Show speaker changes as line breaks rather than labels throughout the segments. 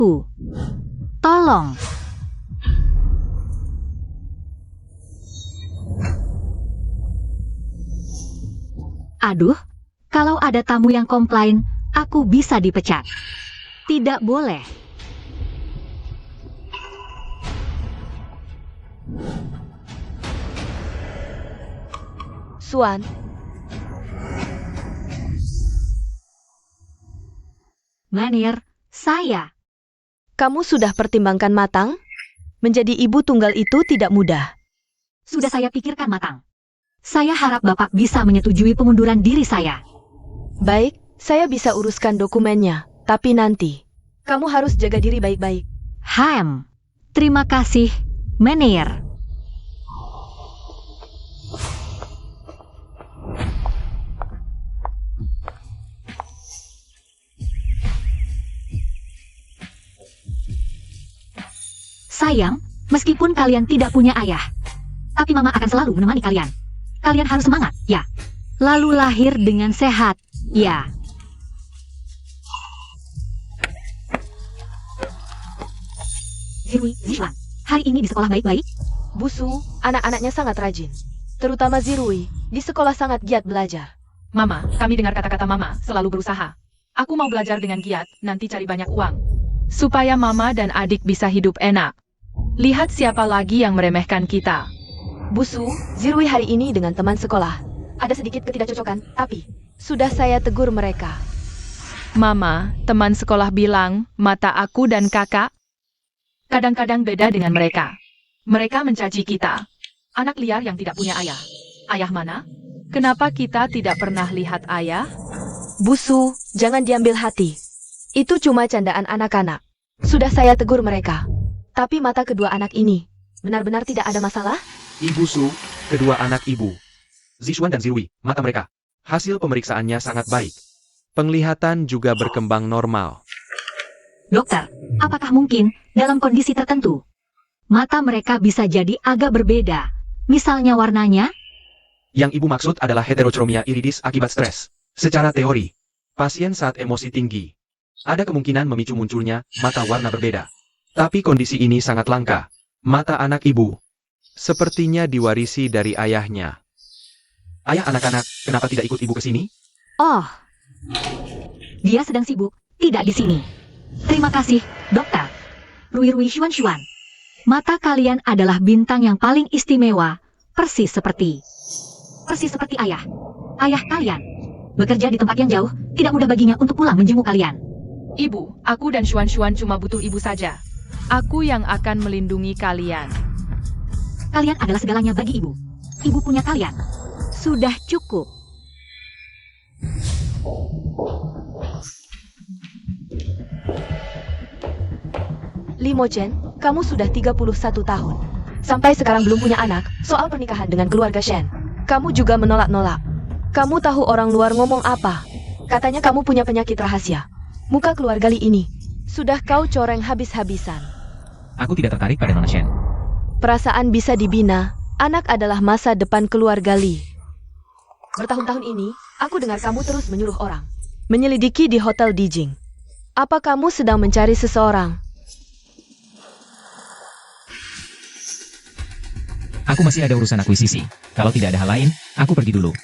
Ibu. Tolong. Aduh, kalau ada tamu yang komplain, aku bisa dipecat. Tidak boleh.
Xuan,
Manir, saya.
kamu sudah pertimbangkan matang? Menjadi ibu tunggal itu tidak mudah.
Sudah saya pikirkan matang. Saya harap Bapak bisa menyetujui pengunduran diri saya.
Baik, saya bisa uruskan dokumennya, tapi nanti. Kamu harus jaga diri baik-baik.
Terima kasih, Manir. Sayang, meskipun kalian tidak punya ayah, tapi Mama akan selalu menemani kalian. Kalian harus semangat, ya. Lalu lahir dengan sehat, ya. Zirui, Zishuan, hari ini di sekolah baik-baik?
Busu, anak-anaknya sangat rajin. Terutama Zirui, di sekolah sangat giat belajar.
Mama, kami dengar kata-kata Mama, selalu berusaha. Aku mau belajar dengan giat, nanti cari banyak uang. Supaya Mama dan adik bisa hidup enak. Lihat siapa lagi yang meremehkan kita.
Busu, Zirui hari ini dengan teman sekolah. Ada sedikit ketidakcocokan, tapi sudah saya tegur mereka.
Mama, teman sekolah bilang, mata aku dan kakak kadang-kadang beda dengan mereka. Mereka mencaci kita. Anak liar yang tidak punya ayah. Ayah mana? Kenapa kita tidak pernah lihat ayah?
Busu, jangan diambil hati. Itu cuma candaan anak-anak. Sudah saya tegur mereka. Tapi mata kedua anak ini, benar-benar tidak ada masalah?
Ibu Su, kedua anak ibu. Zishuan dan Zirui, mata mereka. Hasil pemeriksaannya sangat baik. Penglihatan juga berkembang normal.
Dokter, apakah mungkin dalam kondisi tertentu mata mereka bisa jadi agak berbeda? Misalnya warnanya?
Yang ibu maksud adalah heterochromia iridis akibat stres. Secara teori, pasien saat emosi tinggi, ada kemungkinan memicu munculnya mata warna berbeda. Tapi kondisi ini sangat langka. Mata anak ibu sepertinya diwarisi dari ayahnya. Ayah anak-anak, kenapa tidak ikut ibu ke sini?
Oh, dia sedang sibuk, tidak di sini. Terima kasih, dokter. Rui Xuan. Mata kalian adalah bintang yang paling istimewa, persis seperti ayah. Ayah kalian bekerja di tempat yang jauh, tidak mudah baginya untuk pulang menjenguk kalian.
Ibu, aku dan Xuan cuma butuh ibu saja. Aku yang akan melindungi kalian.
Kalian adalah segalanya bagi ibu. Ibu punya kalian. Sudah cukup.
Limochen, kamu sudah 31 tahun. Sampai sekarang belum punya anak, soal pernikahan dengan keluarga Shen. Kamu juga menolak-nolak. Kamu tahu orang luar ngomong apa? Katanya kamu punya penyakit rahasia. Muka keluarga Li ini, sudah kau coreng habis-habisan.
Aku tidak tertarik pada Nona Shen.
Perasaan bisa dibina, anak adalah masa depan keluarga Li. Bertahun-tahun ini, aku dengar kamu terus menyuruh orang menyelidiki di Hotel Dijing. Apa kamu sedang mencari seseorang?
Aku masih ada urusan akuisisi. Kalau tidak ada hal lain, aku pergi dulu.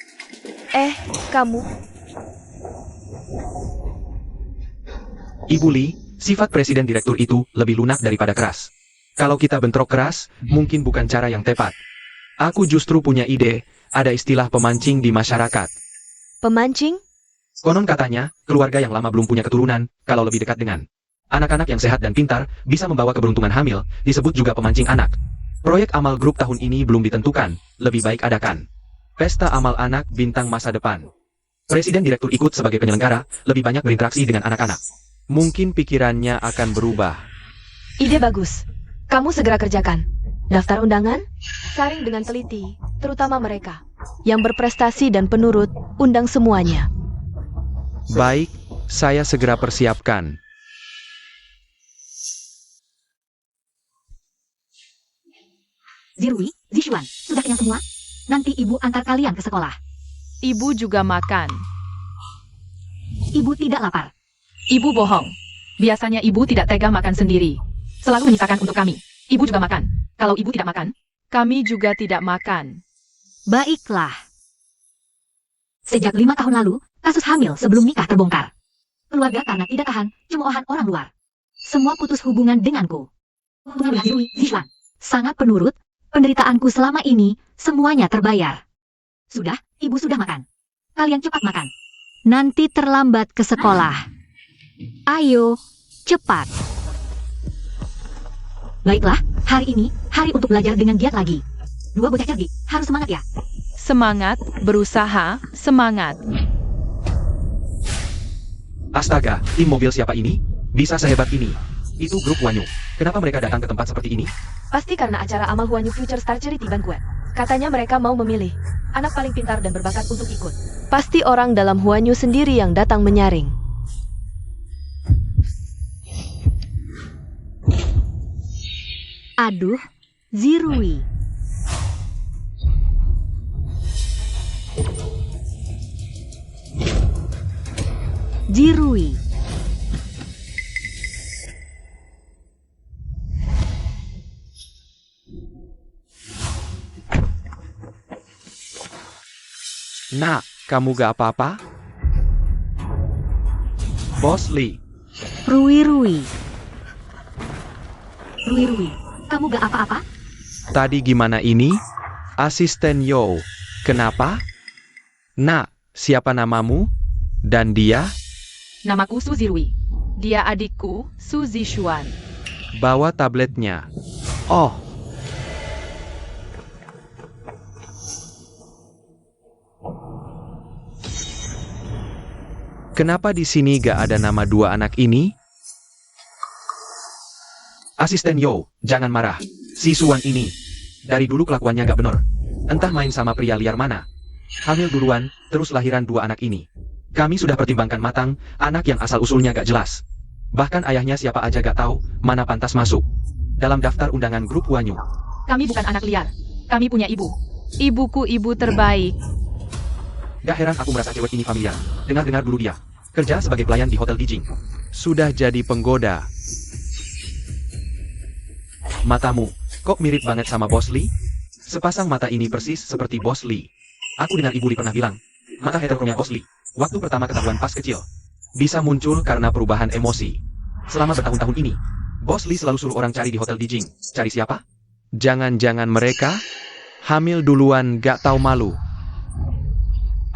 Kamu?
Ibu Li, sifat presiden direktur itu lebih lunak daripada keras. Kalau kita bentrok keras, mungkin bukan cara yang tepat. Aku justru punya ide, ada istilah pemancing di masyarakat.
Pemancing?
Konon katanya, keluarga yang lama belum punya keturunan, kalau lebih dekat dengan anak-anak yang sehat dan pintar, bisa membawa keberuntungan hamil, disebut juga pemancing anak. Proyek amal grup tahun ini belum ditentukan, lebih baik adakan pesta amal anak bintang masa depan. Presiden direktur ikut sebagai penyelenggara, lebih banyak berinteraksi dengan anak-anak. Mungkin pikirannya akan berubah.
Ide bagus. Kamu segera kerjakan. Daftar undangan, saring dengan teliti, terutama mereka yang berprestasi dan penurut, undang semuanya.
Baik, saya segera persiapkan.
Zirui, Zishuan, sudah kenyang semua? Nanti ibu antar kalian ke sekolah.
Ibu juga makan.
Ibu tidak lapar.
Ibu bohong. Biasanya ibu tidak tega makan sendiri. Selalu menyisakan untuk kami. Ibu juga makan. Kalau ibu tidak makan, kami juga tidak makan.
Baiklah. Sejak 5 tahun lalu, kasus hamil sebelum nikah terbongkar. Keluarga karena tidak tahan, cemoohan orang luar. Semua putus hubungan denganku. Hubungan dengan Zirui, Zishuan. Sangat penurut, penderitaanku selama ini, semuanya terbayar. Sudah, ibu sudah makan. Kalian cepat makan. Nanti terlambat ke sekolah. Ayo, cepat. Baiklah, hari ini, hari untuk belajar dengan giat lagi. Dua bocah cerdik, harus semangat ya.
Semangat, berusaha, semangat.
Astaga, tim mobil siapa ini? Bisa sehebat ini. Itu grup Wanyu. Kenapa mereka datang ke tempat seperti ini?
Pasti karena acara amal Huanyu Future Star Charity Banquet. Katanya mereka mau memilih anak paling pintar dan berbakat untuk ikut. Pasti orang dalam Huanyu sendiri yang datang menyaring.
Aduh, Zirui. Zirui.
Nak, kamu gak apa-apa? Bos Lee.
Rui. Rui, kamu gak apa-apa?
Tadi gimana ini? Asisten Yo. Kenapa? Nak, siapa namamu? Dan dia?
Namaku Su Zirui. Dia adikku, Su Zishuan.
Bawa tabletnya. Oh. Kenapa di sini gak ada nama dua anak ini? Asisten Yo, jangan marah. Si Suan ini, dari dulu kelakuannya gak bener. Entah main sama pria liar mana. Hamil duluan, terus lahiran dua anak ini. Kami sudah pertimbangkan matang, anak yang asal-usulnya gak jelas. Bahkan ayahnya siapa aja gak tahu, mana pantas masuk dalam daftar undangan grup Wanyu.
Kami bukan anak liar. Kami punya ibu. Ibuku ibu terbaik.
Gak heran aku merasa cewek ini familiar. Dengar-dengar dulu dia kerja sebagai pelayan di Hotel Dijing. Sudah jadi penggoda. Matamu, kok mirip banget sama Bos Lee? Sepasang mata ini persis seperti Bos Lee. Aku dengar Ibu Lee pernah bilang, mata heterokromnya Bos Lee, waktu pertama ketahuan pas kecil, bisa muncul karena perubahan emosi. Selama bertahun-tahun ini, Bos Lee selalu suruh orang cari di Hotel Dijing. Cari siapa? Jangan-jangan mereka hamil duluan gak tahu malu.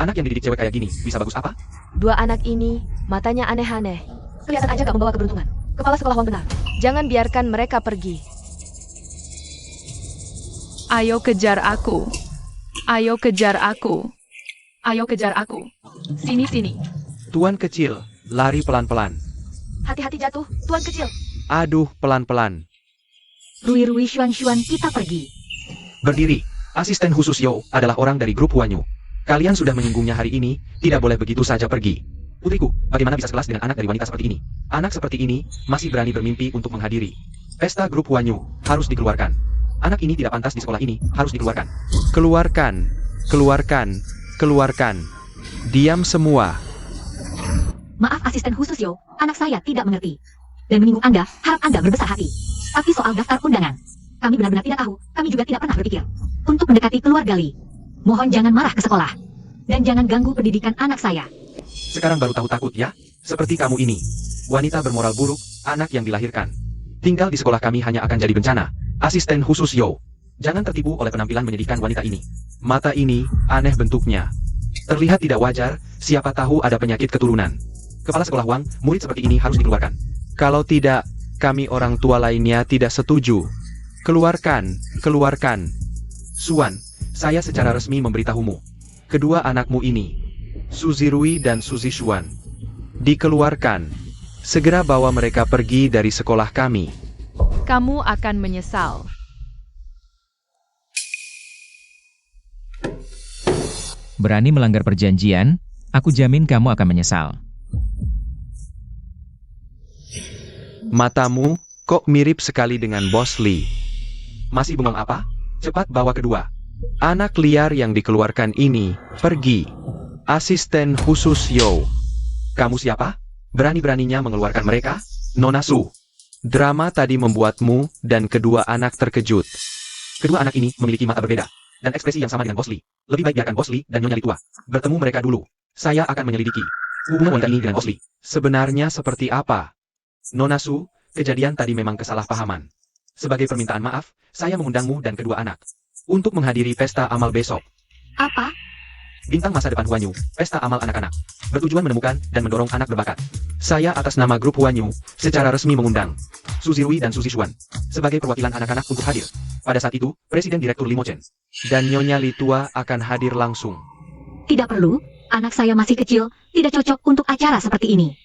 Anak yang dididik cewek kayak gini, bisa bagus apa?
Dua anak ini, matanya aneh-aneh. Kelihatan aja gak membawa keberuntungan. Kepala sekolah Wang benar. Jangan biarkan mereka pergi.
Ayo kejar aku. Ayo kejar aku. Ayo kejar aku. Sini.
Tuan kecil, lari pelan-pelan.
Hati-hati jatuh, tuan kecil.
Aduh, pelan-pelan.
Rui, Xuan, kita pergi.
Berdiri, asisten khusus Yo adalah orang dari grup Wanyu. Kalian sudah menyinggungnya hari ini, tidak boleh begitu saja pergi. Putriku, bagaimana bisa sekelas dengan anak dari wanita seperti ini? Anak seperti ini, masih berani bermimpi untuk menghadiri pesta grup Wanyu, harus dikeluarkan. Anak ini tidak pantas di sekolah ini, harus dikeluarkan. Keluarkan. Diam semua.
Maaf asisten khusus Yo, anak saya tidak mengerti. Dan menyinggung Anda, harap Anda berbesar hati. Tapi soal daftar undangan, kami benar-benar tidak tahu, kami juga tidak pernah berpikir untuk mendekati keluarga Lee. Mohon jangan marah ke sekolah. Dan jangan ganggu pendidikan anak saya.
Sekarang baru tahu takut ya? Seperti kamu ini. Wanita bermoral buruk, anak yang dilahirkan. Tinggal di sekolah kami hanya akan jadi bencana. Asisten khusus Yo. Jangan tertipu oleh penampilan menyedihkan wanita ini. Mata ini, aneh bentuknya. Terlihat tidak wajar, siapa tahu ada penyakit keturunan. Kepala sekolah Wang, murid seperti ini harus dikeluarkan. Kalau tidak, kami orang tua lainnya tidak setuju. Keluarkan. Suan, saya secara resmi memberitahumu. Kedua anakmu ini, Su Zirui dan Su Zishuan, dikeluarkan. Segera bawa mereka pergi dari sekolah kami.
Kamu akan menyesal.
Berani melanggar perjanjian, aku jamin kamu akan menyesal.
Matamu, kok mirip sekali dengan Bos Lee? Masih bengong apa? Cepat bawa kedua anak liar yang dikeluarkan ini pergi. Asisten khusus Yo. Kamu siapa? Berani-beraninya mengeluarkan mereka? Nona Su, drama tadi membuatmu dan kedua anak terkejut. Kedua anak ini memiliki mata berbeda dan ekspresi yang sama dengan Bos Lee. Lebih baik biarkan Bos Lee dan Nyonya Litua bertemu mereka dulu. Saya akan menyelidiki hubungan wanita ini dengan Bos Lee. Sebenarnya seperti apa? Nona Su, kejadian tadi memang kesalahpahaman. Sebagai permintaan maaf, saya mengundangmu dan kedua anak untuk menghadiri pesta amal besok.
Apa?
Bintang Masa Depan Huanyu, pesta amal anak-anak, bertujuan menemukan dan mendorong anak berbakat. Saya atas nama grup Huanyu, secara resmi mengundang Suzy Rui dan Suzy Xuan sebagai perwakilan anak-anak untuk hadir. Pada saat itu, Presiden Direktur Limo Chen dan Nyonya Litua akan hadir langsung.
Tidak perlu, anak saya masih kecil, tidak cocok untuk acara seperti ini.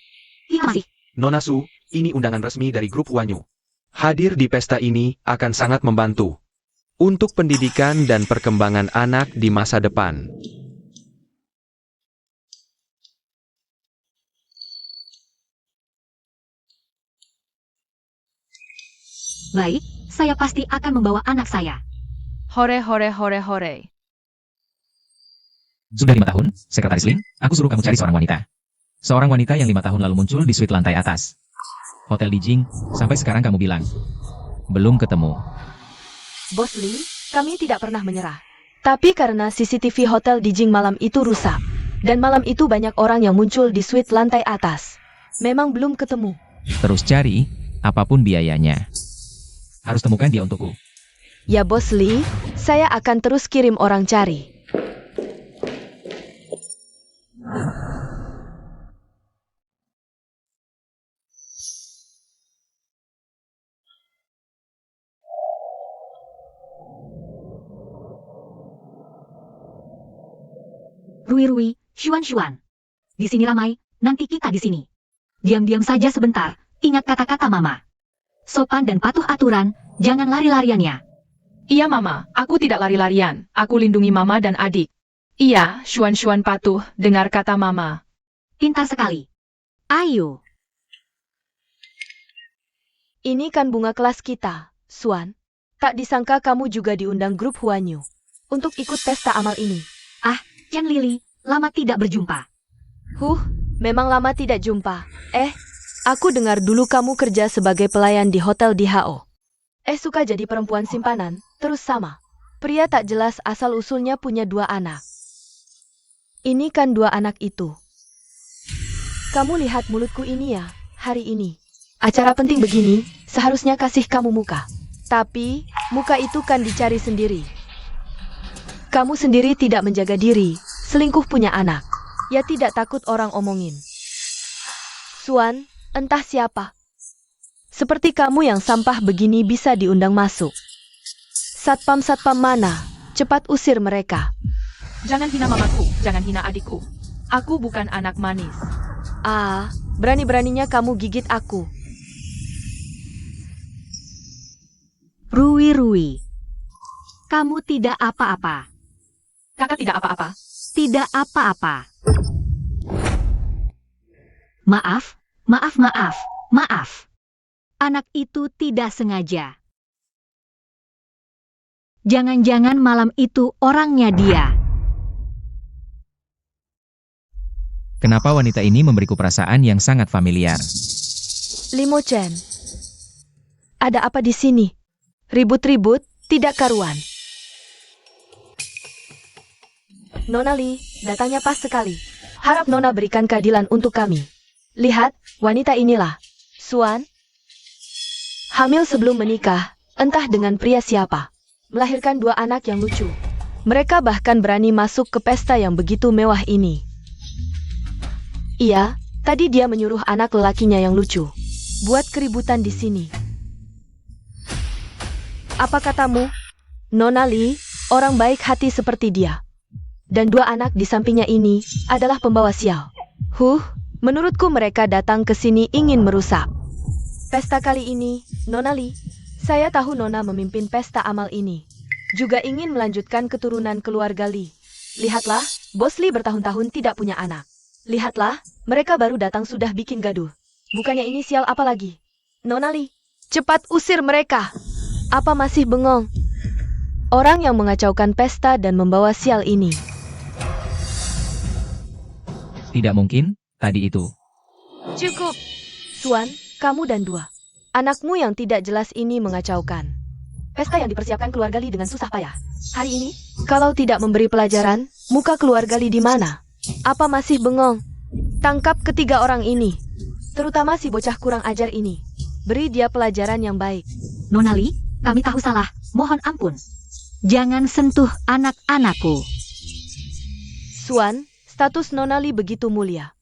Dia masih.
Nona Su, ini undangan resmi dari grup Huanyu. Hadir di pesta ini akan sangat membantu untuk pendidikan dan perkembangan anak di masa depan.
Baik, saya pasti akan membawa anak saya.
Hore hore hore hore.
Sudah 5 tahun, Sekretaris Ling, aku suruh kamu cari seorang wanita. Seorang wanita yang 5 tahun lalu muncul di suite lantai atas Hotel Dijing, sampai sekarang kamu bilang belum ketemu.
Bos Lee, kami tidak pernah menyerah. Tapi karena CCTV Hotel Dijing malam itu rusak, dan malam itu banyak orang yang muncul di suite lantai atas, memang belum ketemu.
Terus cari, apapun biayanya. Harus temukan dia untukku.
Ya Bos Lee, saya akan terus kirim orang cari.
Rui, Xuan. Di sini ramai, nanti kita di sini. Diam-diam saja sebentar, ingat kata-kata Mama. Sopan dan patuh aturan, jangan lari-lariannya.
Iya Mama, aku tidak lari-larian. Aku lindungi Mama dan adik. Iya, Xuan patuh, dengar kata Mama.
Pintar sekali. Ayo.
Ini kan bunga kelas kita, Xuan. Tak disangka kamu juga diundang grup Huanyu untuk ikut pesta amal ini.
Chen Lili, lama tidak berjumpa.
Memang lama tidak jumpa. Aku dengar dulu kamu kerja sebagai pelayan di hotel di HO. Suka jadi perempuan simpanan, terus sama. Pria tak jelas asal-usulnya punya 2 anak. Ini kan 2 anak itu. Kamu lihat mulutku ini ya, hari ini. Acara penting begini, seharusnya kasih kamu muka. Tapi, muka itu kan dicari sendiri. Kamu sendiri tidak menjaga diri, selingkuh punya anak. Ya tidak takut orang omongin. Xuan, entah siapa. Seperti kamu yang sampah begini bisa diundang masuk. Satpam-satpam mana? Cepat usir mereka.
Jangan hina mamaku, jangan hina adikku. Aku bukan anak manis.
Berani-beraninya kamu gigit aku.
Rui. Kamu tidak apa-apa.
Kakak tidak apa-apa.
Tidak apa-apa. Maaf. Anak itu tidak sengaja. Jangan-jangan malam itu orangnya dia.
Kenapa wanita ini memberiku perasaan yang sangat familiar?
Limo Chen. Ada apa di sini? Ribut-ribut, tidak karuan. Nona Li, datangnya pas sekali. Harap Nona berikan keadilan untuk kami. Lihat, wanita inilah. Xuan. Hamil sebelum menikah, entah dengan pria siapa. Melahirkan 2 anak yang lucu. Mereka bahkan berani masuk ke pesta yang begitu mewah ini. Iya, tadi dia menyuruh anak lelakinya yang lucu buat keributan di sini. Apa katamu? Nona Li, orang baik hati seperti dia. Dan 2 anak di sampingnya ini adalah pembawa sial. Menurutku mereka datang ke sini ingin merusak pesta kali ini. Nona Li, saya tahu Nona memimpin pesta amal ini. Juga ingin melanjutkan keturunan keluarga Li. Lihatlah, Bos Li bertahun-tahun tidak punya anak. Lihatlah, mereka baru datang sudah bikin gaduh. Bukannya ini sial apa lagi? Nona Li, cepat usir mereka. Apa masih bengong? Orang yang mengacaukan pesta dan membawa sial ini.
Tidak mungkin, tadi itu.
Cukup. Xuan, Kamu dan dua anakmu yang tidak jelas ini mengacaukan pesta yang dipersiapkan keluarga Li dengan susah payah. Hari ini, kalau tidak memberi pelajaran, muka keluarga Li di mana? Apa masih bengong? Tangkap ketiga orang ini, terutama si bocah kurang ajar ini. Beri dia pelajaran yang baik.
Nona Li, kami tahu salah. Mohon ampun. Jangan sentuh anak-anakku.
Suan, status Nona Li begitu mulia.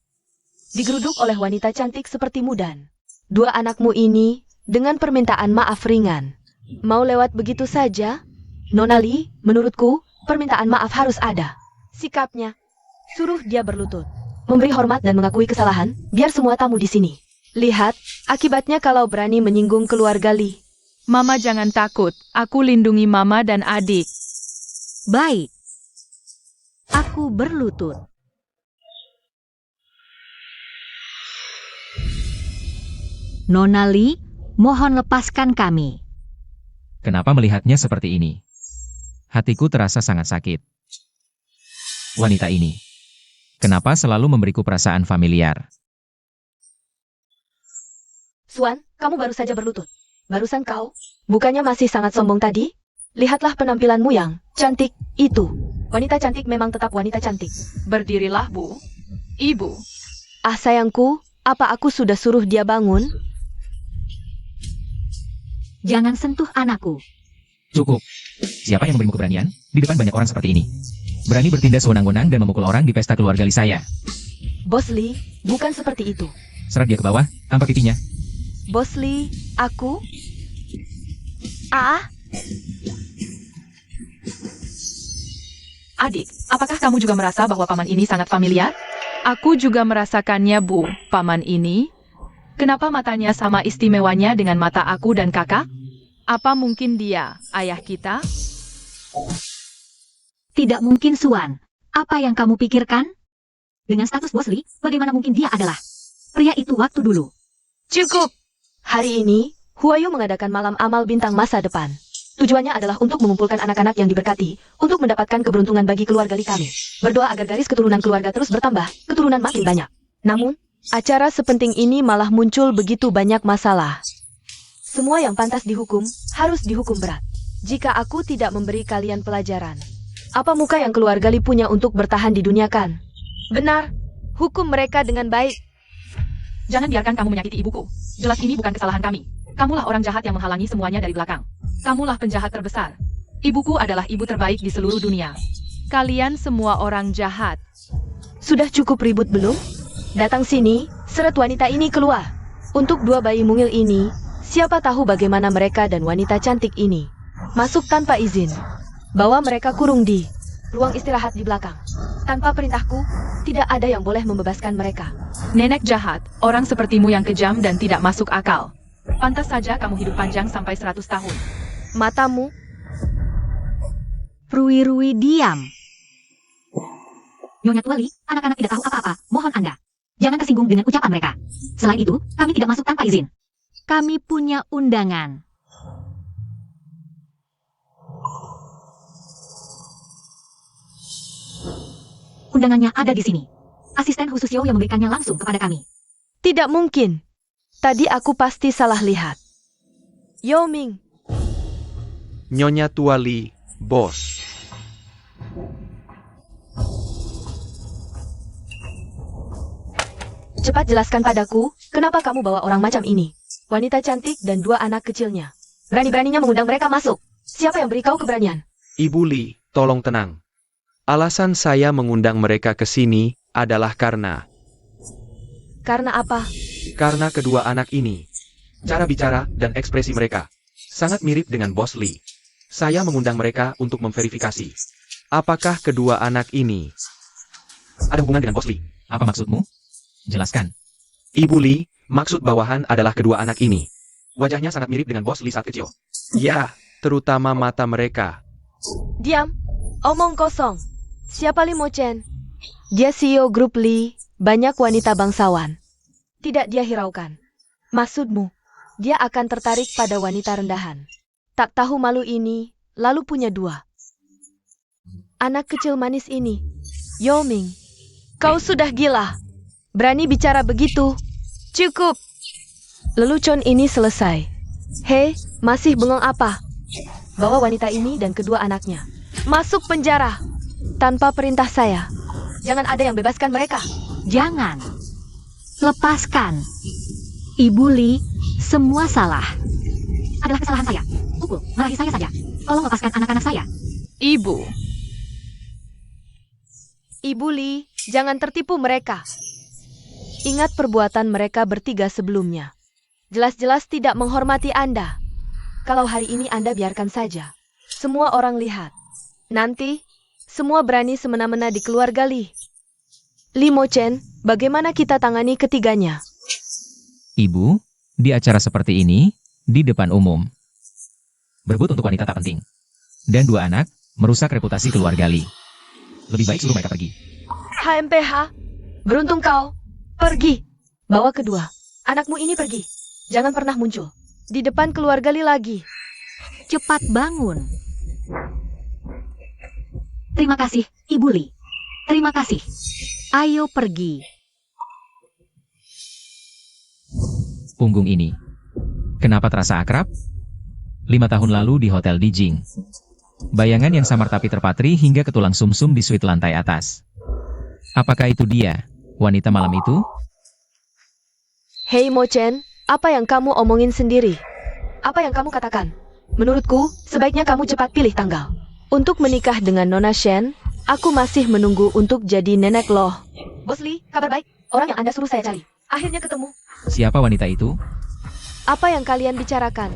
Digeruduk oleh wanita cantik seperti Mudan. Dua anakmu ini, dengan permintaan maaf ringan. Mau lewat begitu saja? Nona Li, menurutku, permintaan maaf harus ada. Sikapnya, suruh dia berlutut. Memberi hormat dan mengakui kesalahan, biar semua tamu di sini. Lihat, akibatnya kalau berani menyinggung keluarga Li.
Mama jangan takut, aku lindungi mama dan adik.
Baik. Aku berlutut. Nona Li, mohon lepaskan kami.
Kenapa melihatnya seperti ini? Hatiku terasa sangat sakit. Wanita ini. Kenapa selalu memberiku perasaan familiar?
Suan, kamu baru saja berlutut. Barusan kau, bukannya masih sangat sombong tadi? Lihatlah penampilanmu yang cantik itu. Wanita cantik memang tetap wanita cantik.
Berdirilah, Bu. Ibu.
Ah sayangku, apa aku sudah suruh dia bangun?
Jangan sentuh anakku.
Cukup. Siapa yang memberimu keberanian? Di depan banyak orang seperti ini. Berani bertindak sewenang-wenang dan memukul orang di pesta keluarga Li saya.
Bos Li, bukan seperti itu.
Seret dia ke bawah, tampak pipinya.
Bos Li, aku?
Adik, apakah kamu juga merasa bahwa paman ini sangat familiar? Aku juga merasakannya, Bu. Paman ini, kenapa matanya sama istimewanya dengan mata aku dan kakak? Apa mungkin dia, ayah kita?
Tidak mungkin, Suan. Apa yang kamu pikirkan? Dengan status Bos Li, bagaimana mungkin dia adalah pria itu waktu dulu?
Cukup! Hari ini, Huayu mengadakan malam amal bintang masa depan. Tujuannya adalah untuk mengumpulkan anak-anak yang diberkati, untuk mendapatkan keberuntungan bagi keluarga Li kami. Berdoa agar garis keturunan keluarga terus bertambah, keturunan makin banyak. Namun, acara sepenting ini malah muncul begitu banyak masalah. Semua yang pantas dihukum, harus dihukum berat. Jika aku tidak memberi kalian pelajaran, apa muka yang keluarga Li punya untuk bertahan di dunia kan? Benar, hukum mereka dengan baik.
Jangan biarkan kamu menyakiti ibuku. Jelas ini bukan kesalahan kami. Kamulah orang jahat yang menghalangi semuanya dari belakang. Kamulah penjahat terbesar. Ibuku adalah ibu terbaik di seluruh dunia. Kalian semua orang jahat.
Sudah cukup ribut belum? Datang sini, seret wanita ini keluar. Untuk dua bayi mungil ini, siapa tahu bagaimana mereka dan wanita cantik ini masuk tanpa izin. Bawa mereka kurung di ruang istirahat di belakang. Tanpa perintahku, tidak ada yang boleh membebaskan mereka.
Nenek jahat, orang sepertimu yang kejam dan tidak masuk akal. Pantas saja kamu hidup panjang sampai 100 tahun.
Matamu,
Rui, diam. Nyonya Tuali, anak-anak tidak tahu apa-apa. Mohon Anda, jangan tersinggung dengan ucapan mereka. Selain itu, kami tidak masuk tanpa izin. Kami punya undangan. Undangannya ada di sini. Asisten khusus Yo yang memberikannya langsung kepada kami.
tidak mungkin. Tadi aku pasti salah lihat. Yao Ming,
Nyonya Tuali, bos.
cepat jelaskan padaku, kenapa kamu bawa orang macam ini? Wanita cantik dan dua anak kecilnya. Berani-beraninya mengundang mereka masuk. Siapa yang beri kau keberanian?
Ibu Li, tolong tenang. Alasan saya mengundang mereka ke sini adalah karena
Karena apa?
karena kedua anak ini. Cara bicara dan ekspresi mereka sangat mirip dengan Bos Li. Saya mengundang mereka untuk memverifikasi apakah kedua anak ini
Ada hubungan dengan Bos Li.
Apa maksudmu? Jelaskan.
Ibu Li, maksud bawahan adalah kedua anak ini.
Wajahnya sangat mirip dengan Bos Li saat kecil.
Ya, terutama mata mereka.
Diam. Omong kosong. Siapa Li Mo Chen? Dia CEO grup Li, banyak wanita bangsawan. Tidak dia hiraukan. Maksudmu, dia akan tertarik pada wanita rendahan. Tak tahu malu ini, lalu punya dua. Anak kecil manis ini. Yao Ming, kau sudah gila. Berani bicara begitu? Cukup. Lelucon ini selesai. Hei, masih bengong apa? Bawa wanita ini dan kedua anaknya masuk penjara tanpa perintah saya. Jangan ada yang bebaskan mereka.
Jangan. Lepaskan. Ibu Li, semua salah. Adalah kesalahan saya. Pukul, marahi saya saja. Tolong lepaskan anak-anak saya.
Ibu,
Ibu Li, jangan tertipu mereka. Ingat perbuatan mereka bertiga sebelumnya. Jelas-jelas tidak menghormati Anda. Kalau hari ini Anda biarkan saja. Semua orang lihat. Nanti, semua berani semena-mena di keluarga Li. Li Mo Chen, bagaimana kita tangani ketiganya?
Ibu, di acara seperti ini, di depan umum. Berebut untuk wanita tak penting. Dan dua anak, merusak reputasi keluarga Li. Lebih baik suruh mereka pergi.
HMPH, beruntung kau. Pergi. Bawa kedua. Anakmu ini pergi. Jangan pernah muncul di depan keluarga Li lagi.
Cepat bangun. Terima kasih, Ibu Li. Terima kasih. Ayo pergi.
Punggung ini. Kenapa terasa akrab? 5 tahun lalu di Hotel Dijing. Bayangan yang samar tapi terpatri hingga ke tulang sumsum di suite lantai atas. Apakah itu dia, wanita malam itu?
Hei Mo Chen, apa yang kamu omongin sendiri? Apa yang kamu katakan? Menurutku, sebaiknya kamu cepat pilih tanggal. Untuk menikah dengan Nona Shen, aku masih menunggu untuk jadi nenek loh. Bos Li, kabar baik. Orang yang Anda suruh saya cari. Akhirnya ketemu.
Siapa wanita itu?
Apa yang kalian bicarakan?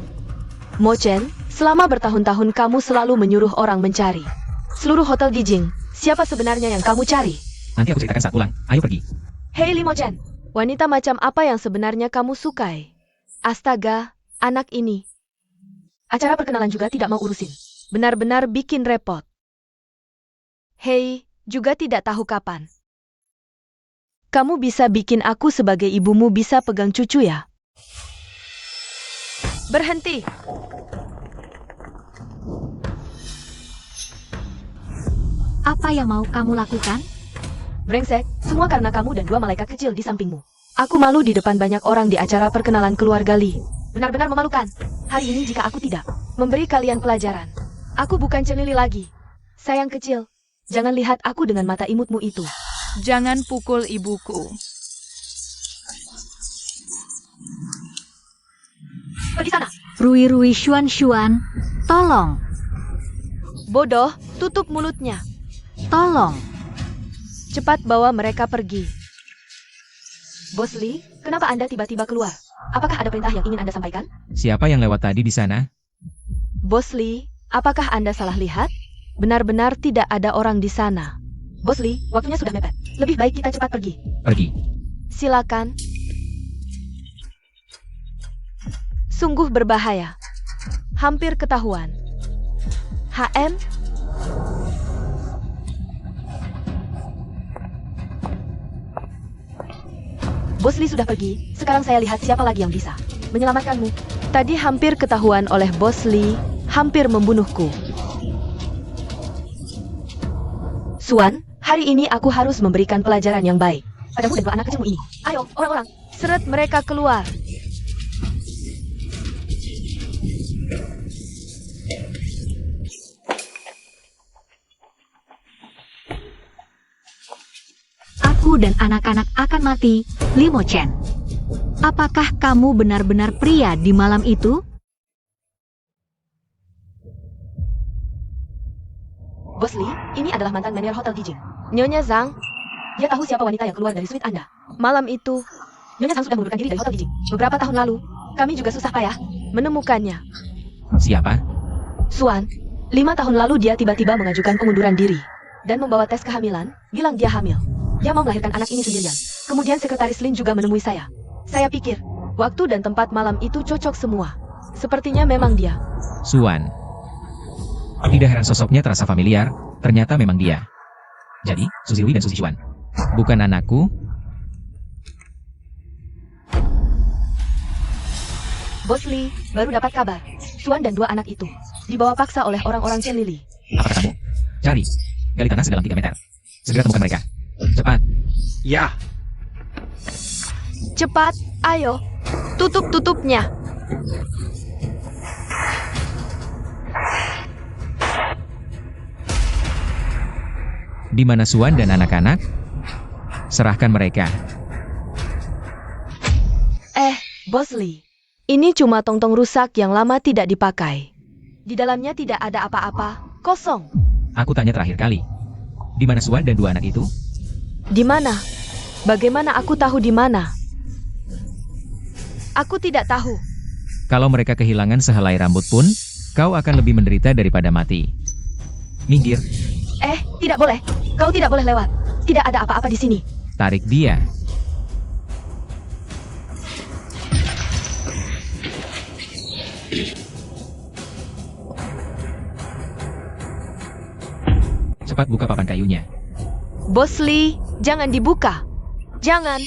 Mo Chen, selama bertahun-tahun kamu selalu menyuruh orang mencari seluruh hotel Dijing. Siapa sebenarnya yang kamu cari?
Nanti aku ceritakan saat pulang. Ayo pergi.
Hei Li Mo Chen, wanita macam apa yang sebenarnya kamu sukai? Astaga, anak ini. Acara perkenalan juga tidak mau urusin. Benar-benar bikin repot. Hei, juga tidak tahu kapan. Kamu bisa bikin aku sebagai ibumu bisa pegang cucu ya? Berhenti.
Apa yang mau kamu lakukan?
Brengsek, semua karena kamu dan dua malaikat kecil di sampingmu. Aku malu di depan banyak orang di acara perkenalan keluarga Li. Benar-benar memalukan. Hari ini jika aku tidak memberi kalian pelajaran. Aku bukan cenili lagi. Sayang kecil, jangan lihat aku dengan mata imutmu itu.
jangan pukul ibuku.
Pergi sana.
Rui Xuan, tolong,
Bodoh, tutup mulutnya.
tolong.
Cepat bawa mereka pergi. Bos Li, kenapa Anda tiba-tiba keluar? Apakah ada perintah yang ingin Anda sampaikan?
Siapa yang lewat tadi di sana?
Bos Li, apakah Anda salah lihat? Benar-benar tidak ada orang di sana. Bos Li, waktunya sudah mepet. Lebih baik kita cepat pergi.
Pergi.
Silakan. Sungguh berbahaya. Hampir ketahuan. HM? Bos Li sudah pergi, sekarang saya lihat siapa lagi yang bisa menyelamatkanmu. Tadi hampir ketahuan oleh Bos Li, hampir membunuhku. Suan, hari ini aku harus memberikan pelajaran yang baik padamu dan dua anak kecilmu ini. Ayo, orang-orang, seret mereka keluar.
Aku dan anak-anak akan mati, Li Mo Chen. Apakah kamu benar-benar pria di malam itu?
Bos Li, ini adalah mantan manajer Hotel Dijing. Nyonya Zhang, dia tahu siapa wanita yang keluar dari suite Anda. Malam itu, Nyonya Zhang sudah mengundurkan diri dari Hotel Dijing. Beberapa tahun lalu, kami juga susah payah menemukannya.
Siapa?
Suan, 5 tahun lalu dia tiba-tiba mengajukan pengunduran diri dan membawa tes kehamilan, bilang dia hamil. Dia mau melahirkan anak ini sendirian. Kemudian sekretaris Lin juga menemui saya. Saya pikir, waktu dan tempat malam itu cocok semua. Sepertinya memang dia.
Suan. Tidak heran sosoknya terasa familiar, ternyata memang dia. Jadi, Suzy Wei dan Suzy Chuan. Bukan anakku.
Bos Li, baru dapat kabar. Suan dan 2 anak itu dibawa paksa oleh orang-orang Chen Lili.
Apa katamu? Cari. Gali tanah sedalam 3 meter. Segera temukan mereka. Cepat.
Ya,
Cepat, ayo. Tutup tutupnya.
Di mana Suan dan anak-anak? Serahkan mereka.
Bos Lee. Ini cuma tong-tong rusak yang lama tidak dipakai. Di dalamnya tidak ada apa-apa, kosong.
Aku tanya terakhir kali. Di mana Suan dan dua anak itu?
Di mana? Bagaimana aku tahu di mana? Aku tidak tahu.
Kalau mereka kehilangan sehelai rambut pun, kau akan lebih menderita daripada mati. Minggir,
Tidak boleh. Kau tidak boleh lewat. Tidak ada apa-apa di sini.
tarik dia. Cepat buka papan kayunya.
Bos Lee, jangan dibuka. Jangan.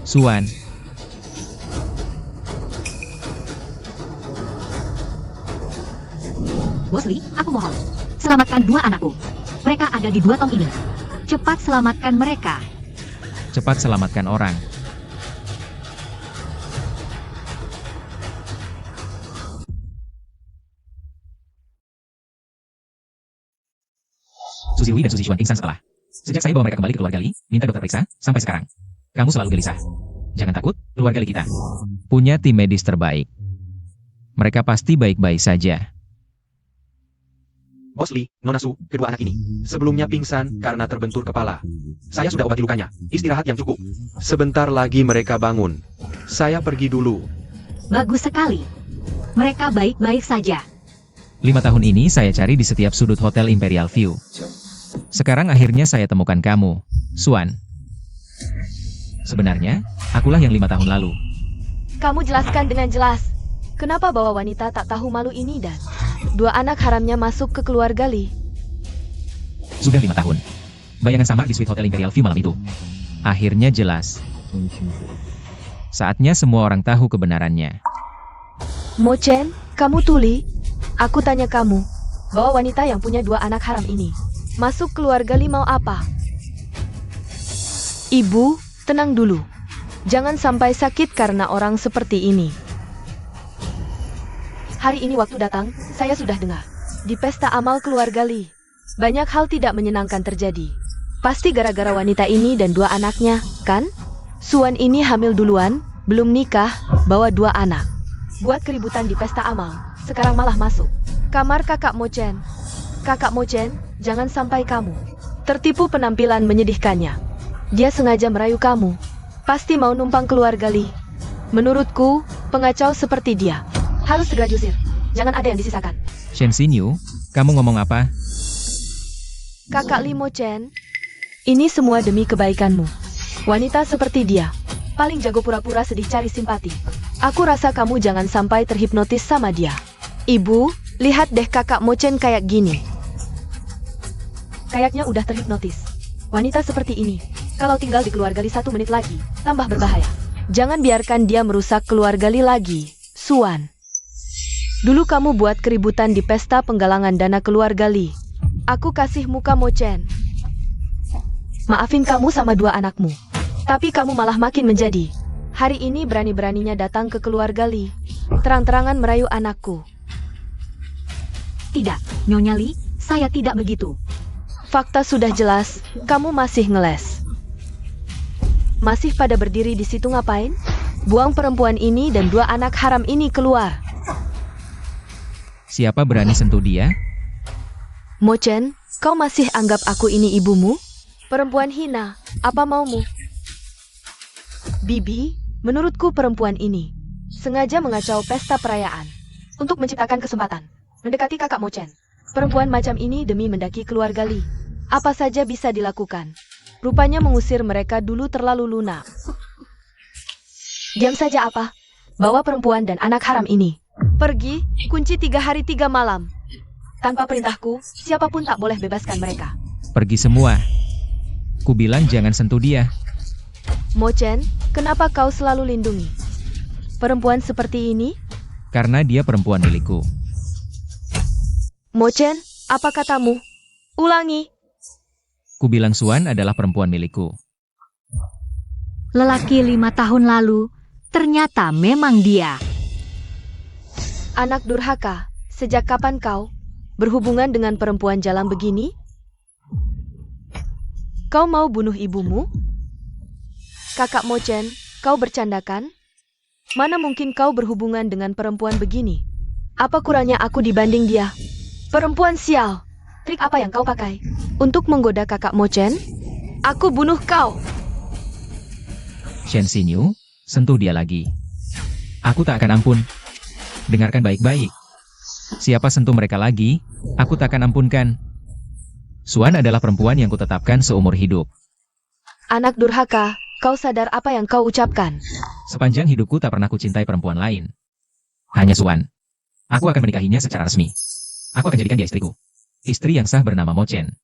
Suan,
Bos Lee, aku mohon. Selamatkan dua anakku. Mereka ada di dua tong ini. Cepat selamatkan mereka.
cepat selamatkan orang. Susi Hui dan Susi Xuan pingsan setelah. Sejak saya bawa mereka kembali ke keluarga Li, minta dokter periksa, sampai sekarang. Kamu selalu gelisah. Jangan takut, keluarga Li kita punya tim medis terbaik. Mereka pasti baik-baik saja.
Bos Lee, Nona Su, kedua anak ini sebelumnya pingsan karena terbentur kepala. Saya sudah obati lukanya. Istirahat yang cukup. Sebentar lagi mereka bangun. Saya pergi dulu.
Bagus sekali. Mereka baik-baik saja.
5 tahun ini saya cari di setiap sudut Hotel Imperial View. Sekarang akhirnya saya temukan kamu, Suan. Sebenarnya, akulah yang 5 tahun lalu.
Kamu jelaskan dengan jelas. Kenapa bawa wanita tak tahu malu ini dan dua anak haramnya masuk ke keluarga Lee?
Sudah 5 tahun. Bayangan samar di suite Hotel Imperial View malam itu. Akhirnya jelas. Saatnya semua orang tahu kebenarannya.
Mo Chen, kamu tuli? Aku tanya kamu, bawa wanita yang punya dua anak haram ini masuk keluarga Lee mau apa? Ibu, tenang dulu. Jangan sampai sakit karena orang seperti ini. Hari ini waktu datang, saya sudah dengar. Di pesta amal keluarga Lee, banyak hal tidak menyenangkan terjadi. Pasti gara-gara wanita ini dan dua anaknya, kan? Suan ini hamil duluan, belum nikah, bawa dua anak. Buat keributan di pesta amal, sekarang malah masuk kamar kakak Mo Chen. Kakak Mo Chen, jangan sampai kamu tertipu penampilan menyedihkannya. Dia sengaja merayu kamu. Pasti mau numpang keluarga Lee. Menurutku, pengacau seperti dia harus segera diusir. Jangan ada yang disisakan.
Shen Xinyu, kamu ngomong apa?
Kakak Lee Mo Chen, ini semua demi kebaikanmu. Wanita seperti dia paling jago pura-pura sedih cari simpati. Aku rasa kamu jangan sampai terhipnotis sama dia. Ibu, lihat deh kakak Mo Chen kayak gini. Kayaknya udah terhipnotis. Wanita seperti ini, kalau tinggal di keluarga Lee 1 menit lagi, tambah berbahaya. Jangan biarkan dia merusak keluarga Lee lagi, Suan. Dulu kamu buat keributan di pesta penggalangan dana keluarga Lee. Aku kasih muka Mo Chen. Maafin kamu sama dua anakmu. Tapi kamu malah makin menjadi. Hari ini berani-beraninya datang ke keluarga Lee. Terang-terangan merayu anakku.
Tidak, Nyonya Lee, saya tidak begitu.
Fakta sudah jelas, kamu masih ngeles. Masih pada berdiri di situ ngapain? Buang perempuan ini dan dua anak haram ini keluar.
Siapa berani sentuh dia?
Mo Chen, kau masih anggap aku ini ibumu? Perempuan hina, apa maumu? Bibi, menurutku perempuan ini sengaja mengacau pesta perayaan untuk menciptakan kesempatan mendekati kakak Mo Chen. Perempuan macam ini demi mendaki keluarga Lee. Apa saja bisa dilakukan. Rupanya mengusir mereka dulu terlalu lunak. Diam saja apa? Bawa perempuan dan anak haram ini. Pergi, kunci 3 hari 3 malam. Tanpa perintahku, siapapun tak boleh bebaskan mereka.
Pergi semua. Ku bilang jangan sentuh dia.
Mo Chen, kenapa kau selalu lindungi perempuan seperti ini?
Karena dia perempuan milikku.
Mo Chen, apa katamu? Ulangi.
Kubilang Suan adalah perempuan milikku.
Lelaki 5 tahun lalu, ternyata memang dia.
Anak durhaka, sejak kapan kau berhubungan dengan perempuan jalan begini? Kau mau bunuh ibumu? Kakak Mochen, kau bercandakan? Mana mungkin kau berhubungan dengan perempuan begini? Apa kurangnya aku dibanding dia? Perempuan sial! Trik apa yang kau pakai? Untuk menggoda kakak Mochen? Aku bunuh kau!
Shen Xinyu, sentuh dia lagi. Aku tak akan ampun. Dengarkan baik-baik. Siapa sentuh mereka lagi, aku tak akan ampunkan. Suan adalah perempuan yang kutetapkan seumur hidup.
Anak durhaka, kau sadar apa yang kau ucapkan?
Sepanjang hidupku tak pernah kucintai perempuan lain. Hanya Suan. Aku akan menikahinya secara resmi. Aku akan jadikan dia istriku. Istri yang sah bernama Mochen.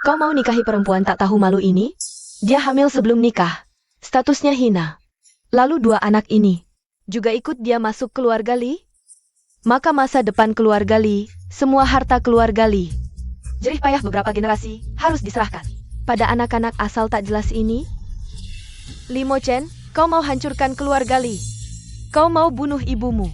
Kau mau nikahi perempuan tak tahu malu ini? Dia hamil sebelum nikah. Statusnya hina. Lalu 2 anak ini juga ikut dia masuk keluarga Li? Maka masa depan keluarga Li, semua harta keluarga Li, jerih payah beberapa generasi, harus diserahkan pada anak-anak asal tak jelas ini? Li Mochen, kau mau hancurkan keluarga Li. Kau mau bunuh ibumu.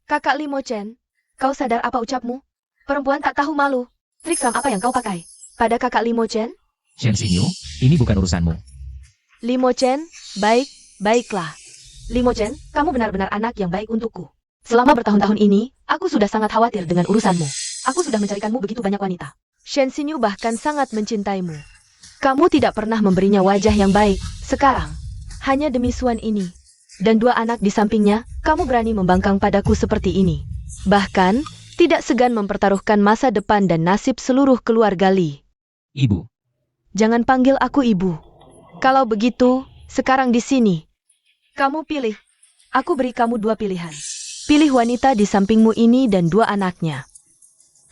Kakak Li Mochen, kau sadar apa ucapmu? Perempuan tak tahu malu. Trik ram apa yang kau pakai pada kakak Li Mochen?
Shen Xinyu, ini bukan urusanmu.
Li Mochen, baiklah. Li Mochen, kamu benar-benar anak yang baik untukku. Selama bertahun-tahun ini, aku sudah sangat khawatir dengan urusanmu. Aku sudah mencarikanmu begitu banyak wanita. Shen Xinyu bahkan sangat mencintaimu. Kamu tidak pernah memberinya wajah yang baik. Sekarang, hanya demi Suan ini dan 2 anak di sampingnya, kamu berani membangkang padaku seperti ini. Bahkan, tidak segan mempertaruhkan masa depan dan nasib seluruh keluarga Li.
Ibu.
Jangan panggil aku ibu. Kalau begitu, sekarang di sini. Kamu pilih. Aku beri kamu 2 pilihan. Pilih wanita di sampingmu ini dan 2 anaknya.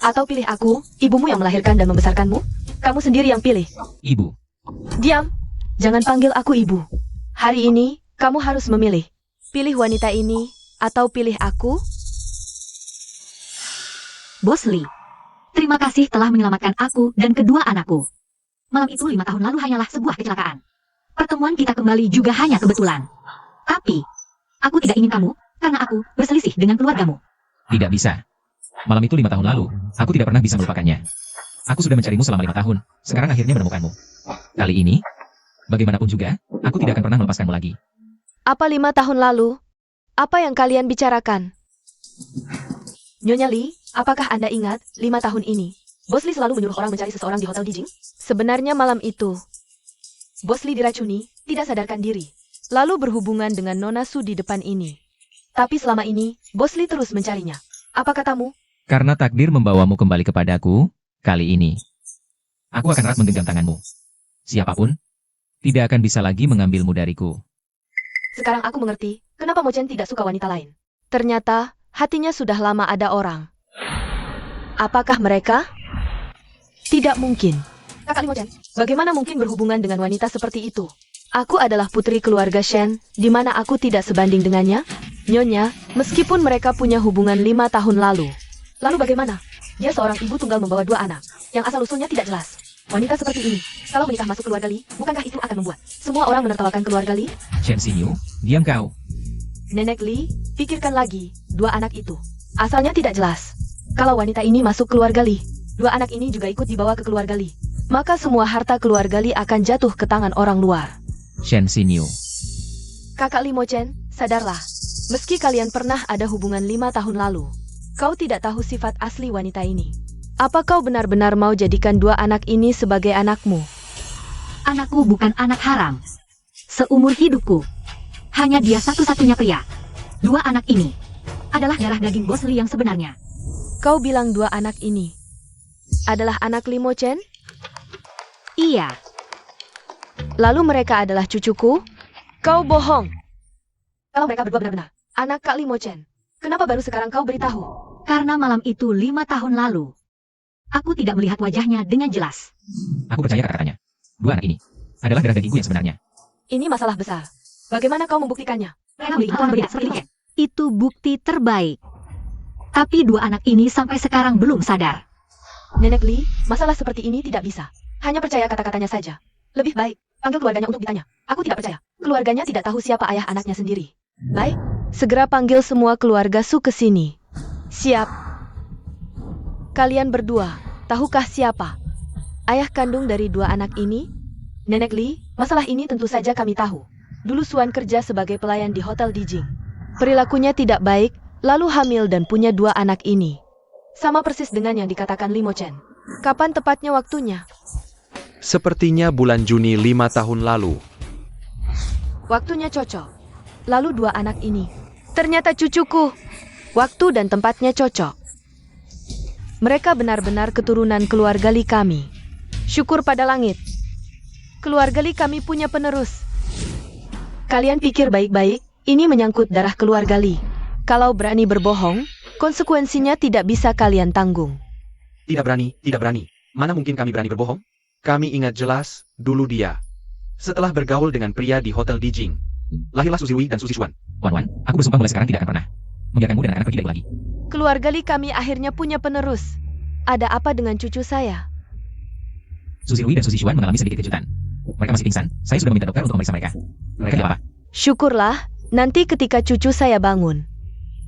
Atau pilih aku, ibumu yang melahirkan dan membesarkanmu. Kamu sendiri yang pilih.
Ibu.
Diam. Jangan panggil aku ibu. Hari ini, kamu harus memilih. Pilih wanita ini, atau pilih aku?
Bos Li, terima kasih telah menyelamatkan aku dan kedua anakku. Malam itu 5 tahun lalu hanyalah sebuah kecelakaan. Pertemuan kita kembali juga hanya kebetulan. Tapi, aku tidak ingin kamu, karena aku berselisih dengan keluargamu.
Tidak bisa. Malam itu 5 tahun lalu, aku tidak pernah bisa melupakannya. Aku sudah mencarimu selama 5 tahun, sekarang akhirnya menemukanmu. Kali ini, bagaimanapun juga, aku tidak akan pernah melepaskanmu lagi.
Apa 5 tahun lalu? Apa yang kalian bicarakan? Nyonya Li, apakah Anda ingat 5 tahun ini? Bos Li selalu menyuruh orang mencari seseorang di Hotel Dijing? Sebenarnya malam itu, Bos Li diracuni, tidak sadarkan diri. Lalu berhubungan dengan Nona Su di depan ini. Tapi selama ini, Bos Li terus mencarinya. Apa katamu?
Karena takdir membawamu kembali kepadaku, kali ini, aku akan erat menggenggam tanganmu. Siapapun, tidak akan bisa lagi mengambilmu dariku.
Sekarang aku mengerti, kenapa Mochen tidak suka wanita lain. Ternyata, hatinya sudah lama ada orang. Apakah mereka? Tidak mungkin. Kakak Li Mochen, bagaimana mungkin berhubungan dengan wanita seperti itu? Aku adalah putri keluarga Shen, di mana aku tidak sebanding dengannya. Nyonya, meskipun mereka punya hubungan 5 tahun lalu. Lalu bagaimana? Dia seorang ibu tunggal membawa 2 anak, yang asal-usulnya tidak jelas. Wanita seperti ini, kalau menikah masuk keluarga Li, bukankah itu akan membuat semua orang menertawakan keluarga Li?
Shen Xinyu, diam kau.
Nenek Li, pikirkan lagi, 2 anak itu. Asalnya tidak jelas. Kalau wanita ini masuk keluarga Li, 2 anak ini juga ikut dibawa ke keluarga Li. Maka semua harta keluarga Li akan jatuh ke tangan orang luar.
Shen Xinyu.
Kakak Li Mochen, sadarlah. Meski kalian pernah ada hubungan 5 tahun lalu, kau tidak tahu sifat asli wanita ini. Apa kau benar-benar mau jadikan 2 anak ini sebagai anakmu?
Anakku bukan anak haram. Seumur hidupku, hanya dia satu-satunya pria. 2 anak ini adalah darah daging Bos Li yang sebenarnya.
Kau bilang 2 anak ini adalah anak Li Mochen?
Iya.
Lalu mereka adalah cucuku? Kau bohong. Kalau mereka berdua benar-benar anak Kak Li Mochen, kenapa baru sekarang kau beritahu?
Karena malam itu 5 tahun lalu, aku tidak melihat wajahnya dengan jelas.
Aku percaya kata-katanya. 2 anak ini adalah darah dagingku yang sebenarnya.
Ini masalah besar. Bagaimana kau membuktikannya?
Mereka melihat orang berbeda seperti Ken. Itu bukti terbaik. Tapi 2 anak ini sampai sekarang belum sadar.
Nenek Li, masalah seperti ini tidak bisa. Hanya percaya kata-katanya saja. Lebih baik, panggil keluarganya untuk ditanya. Aku tidak percaya. Keluarganya tidak tahu siapa ayah anaknya sendiri. Baik, segera panggil semua keluarga Su ke sini. Siap. Kalian berdua, tahukah siapa ayah kandung dari dua anak ini? Nenek Li, masalah ini tentu saja kami tahu. Dulu Suan kerja sebagai pelayan di Hotel Dijing. Perilakunya tidak baik, lalu hamil dan punya dua anak ini. Sama persis dengan yang dikatakan Limo Chen. Kapan tepatnya waktunya?
Sepertinya bulan Juni 5 tahun lalu.
Waktunya cocok. Lalu dua anak ini. Ternyata cucuku. Waktu dan tempatnya cocok. Mereka benar-benar keturunan keluarga Li kami. Syukur pada langit. Keluarga Li kami punya penerus. Kalian pikir baik-baik, ini menyangkut darah keluarga Li. Kalau berani berbohong, konsekuensinya tidak bisa kalian tanggung.
Tidak berani, tidak berani. Mana mungkin kami berani berbohong? Kami ingat jelas, dulu dia. Setelah bergaul dengan pria di Hotel Dijing, lahirlah Suzy Wei dan Suzy Xuan.
Wan, aku bersumpah mulai sekarang tidak akan pernah membiarkanmu dan anak-anak pergi dari lagi.
Keluarga Li kami akhirnya punya penerus. Ada apa dengan cucu saya?
Suzy Rui dan Suzy Xuan mengalami sedikit kejutan. Mereka masih pingsan. Saya sudah meminta dokter untuk memeriksa mereka. Mereka tidak apa-apa.
Syukurlah, nanti ketika cucu saya bangun,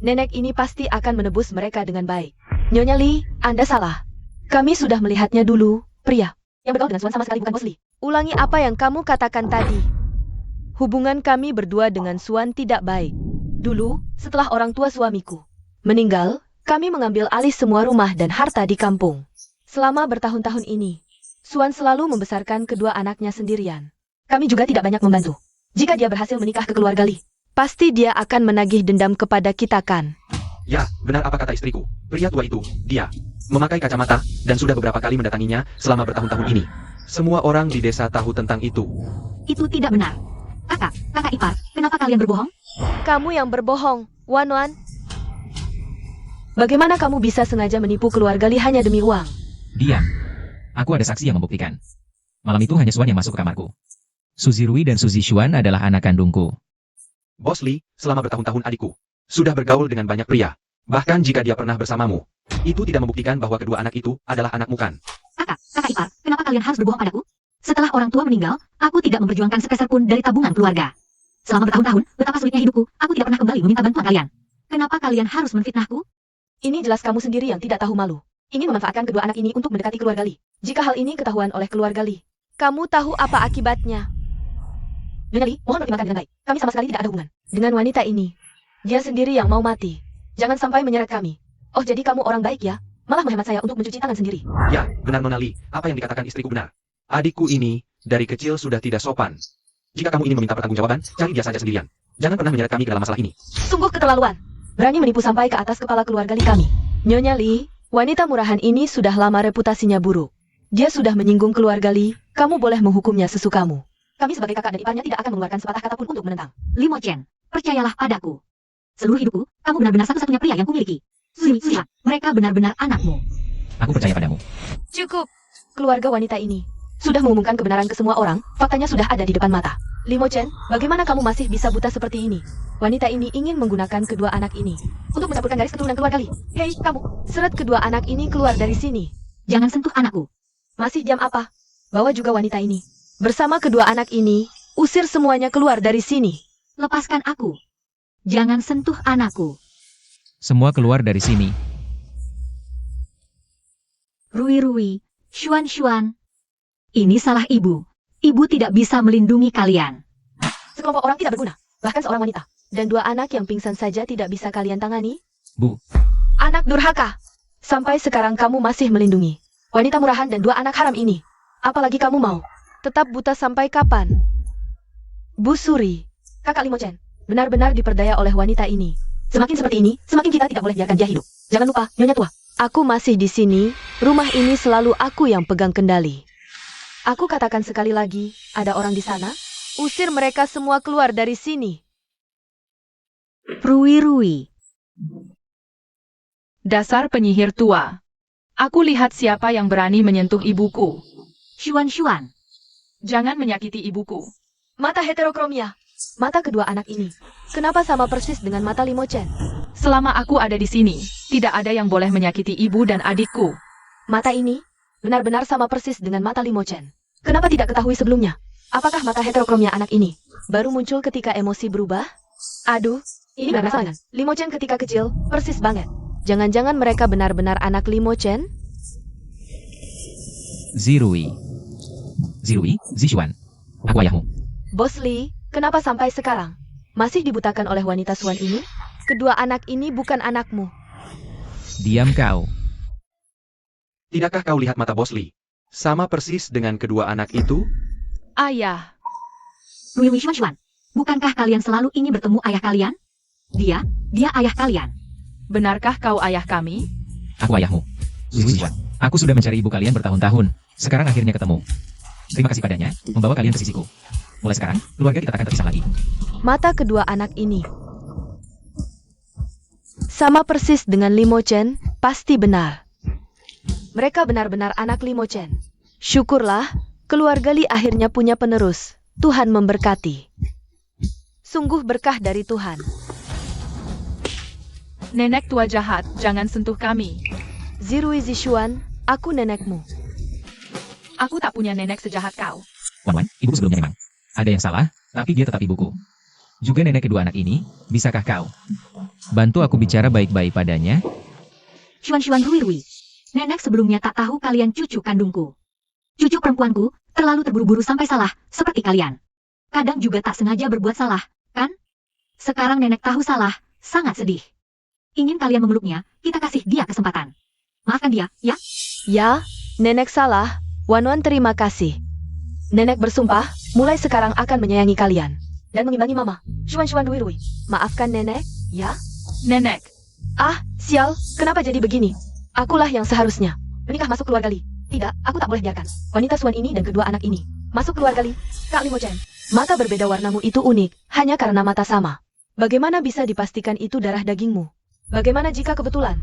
nenek ini pasti akan menebus mereka dengan baik. Nyonya Li, Anda salah. Kami sudah melihatnya dulu, pria yang bergaul dengan Suan sama sekali bukan bos Li. Ulangi apa yang kamu katakan tadi. Hubungan kami berdua dengan Suan tidak baik. Dulu, setelah orang tua suamiku meninggal, kami mengambil alih semua rumah dan harta di kampung. Selama bertahun-tahun ini, Suan selalu membesarkan kedua anaknya sendirian. Kami juga tidak banyak membantu. Jika dia berhasil menikah ke keluarga Li, pasti dia akan menagih dendam kepada kita kan?
Ya, benar apa kata istriku. Pria tua itu, dia, memakai kacamata, dan sudah beberapa kali mendatanginya selama bertahun-tahun ini. Semua orang di desa tahu tentang itu.
Itu tidak benar. Kakak ipar, kenapa kalian berbohong?
Kamu yang berbohong, Wan Wan. Bagaimana kamu bisa sengaja menipu keluarga Li hanya demi uang?
Diam. Aku ada saksi yang membuktikan. Malam itu hanya Suan yang masuk ke kamarku. Suzy Rui dan Suzy Xuan adalah anak kandungku.
Bos Li, selama bertahun-tahun adikku, sudah bergaul dengan banyak pria. Bahkan jika dia pernah bersamamu, itu tidak membuktikan bahwa kedua anak itu adalah anakmu kan?
Kakak ipar, kenapa kalian harus berbohong padaku? Setelah orang tua meninggal, aku tidak memperjuangkan sepeser pun dari tabungan keluarga. Selama bertahun-tahun, betapa sulitnya hidupku, aku tidak pernah kembali meminta bantuan kalian. Kenapa kalian harus menfitnahku?
Ini jelas kamu sendiri yang tidak tahu malu. Ingin memanfaatkan kedua anak ini untuk mendekati keluarga Li. Jika hal ini ketahuan oleh keluarga Li, kamu tahu apa akibatnya? Nyonya Li, mohon pertimbangkan dengan baik. Kami sama sekali tidak ada hubungan dengan wanita ini. Dia sendiri yang mau mati. Jangan sampai menyeret kami. Oh, jadi kamu orang baik ya? Malah menghemat saya untuk mencuci tangan sendiri.
Ya, benar Nona Li, apa yang dikatakan istriku benar. Adikku ini, dari kecil sudah tidak sopan. Jika kamu ingin meminta pertanggungjawaban, cari dia saja sendirian. Jangan pernah menyeret kami ke dalam masalah ini.
Sungguh keterlaluan. Berani menipu sampai ke atas kepala keluarga Li kami. Nyonya Li, wanita murahan ini sudah lama reputasinya buruk. Dia sudah menyinggung keluarga Li, kamu boleh menghukumnya sesukamu. Kami sebagai kakak dan iparnya tidak akan mengeluarkan sepatah kata pun untuk menentang.
Limo Chen, percayalah padaku. Seluruh hidupku, kamu benar-benar satu-satunya pria yang kumiliki. Suzy, mereka benar-benar anakmu.
Aku percaya padamu.
Cukup. Keluarga wanita ini sudah mengumumkan kebenaran ke semua orang, faktanya sudah ada di depan mata. Limo Chen, bagaimana kamu masih bisa buta seperti ini? Wanita ini ingin menggunakan kedua anak ini untuk mencampurkan garis keturunan keluarga Li. Hei, kamu, seret kedua anak ini keluar dari sini.
Jangan sentuh anakku.
Masih jam apa? Bawa juga wanita ini. Bersama kedua anak ini, usir semuanya keluar dari sini.
Lepaskan aku. Jangan sentuh anakku.
Semua keluar dari sini.
Rui, Xuan. Ini salah ibu. Ibu tidak bisa melindungi kalian.
Sekelompok orang tidak berguna, bahkan seorang wanita. Dan dua anak yang pingsan saja tidak bisa kalian tangani?
Bu.
Anak durhaka. Sampai sekarang kamu masih melindungi wanita murahan dan dua anak haram ini. Apalagi kamu mau tetap buta sampai kapan? Bu Suri, kakak Limo Chen, benar-benar diperdaya oleh wanita ini. Semakin seperti ini, semakin kita tidak boleh biarkan dia hidup. Jangan lupa, Nyonya Tua. Aku masih di sini, rumah ini selalu aku yang pegang kendali. Aku katakan sekali lagi, ada orang di sana? Usir mereka semua keluar dari sini.
Rui.
Dasar penyihir tua. Aku lihat siapa yang berani menyentuh ibuku.
Xuan.
Jangan menyakiti ibuku.
Mata heterokromia. Mata kedua anak ini. Kenapa sama persis dengan mata Limo Chen?
Selama aku ada di sini, tidak ada yang boleh menyakiti ibu dan adikku.
Mata ini benar-benar sama persis dengan mata Limo Chen. Kenapa tidak ketahui sebelumnya? Apakah mata heterokromnya anak ini baru muncul ketika emosi berubah? Aduh, ini benar-benar Limo Chen ketika kecil, persis banget. Jangan-jangan mereka benar-benar anak Limo Chen?
Zirui. Zirui, Zixuan. Aku ayahmu.
Bos Li, kenapa sampai sekarang masih dibutakan oleh wanita Suan ini? Kedua anak ini bukan anakmu.
Diam kau.
Tidakkah kau lihat mata Bos Li? Sama persis dengan kedua anak itu?
Ayah,
Rui Xuan, bukankah kalian selalu ingin bertemu ayah kalian? Dia ayah kalian.
benarkah kau ayah kami?
Aku ayahmu. Zixuan. Aku sudah mencari ibu kalian bertahun-tahun. Sekarang akhirnya ketemu. Terima kasih padanya, membawa kalian ke sisiku. Mulai sekarang, keluarga kita takkan terpisah lagi.
Mata kedua anak ini sama persis dengan Limo Chen, pasti benar. Mereka benar-benar anak Limo Chen. Syukurlah, keluarga Li akhirnya punya penerus. Tuhan memberkati. Sungguh berkah dari Tuhan.
Nenek tua jahat, jangan sentuh kami.
Zirui Zixuan, aku nenekmu.
Aku tak punya nenek sejahat kau.
Wan, ibuku sebelumnya memang. Ada yang salah, tapi dia tetap ibuku. Juga nenek kedua anak ini, bisakah kau bantu aku bicara baik-baik padanya?
Xuan Rui. Nenek sebelumnya tak tahu kalian cucu kandungku. Cucu perempuanku terlalu terburu-buru sampai salah, seperti kalian. Kadang juga tak sengaja berbuat salah, kan? Sekarang nenek tahu salah, sangat sedih. Ingin kalian memeluknya, kita kasih dia kesempatan. Maafkan dia, ya?
Ya, nenek salah. Wan terima kasih. Nenek bersumpah, mulai sekarang akan menyayangi kalian. Dan mengimbangi mama. Xuan Rui. Maafkan nenek, ya?
Nenek,
Ah, sial, kenapa jadi begini? Akulah yang seharusnya menikah masuk keluarga Li. Tidak, aku tak boleh biarkan wanita Suan ini dan kedua anak ini masuk keluarga Li. Kak Limo Chen, mata berbeda warnamu itu unik, hanya karena mata sama. Bagaimana bisa dipastikan itu darah dagingmu? Bagaimana jika kebetulan?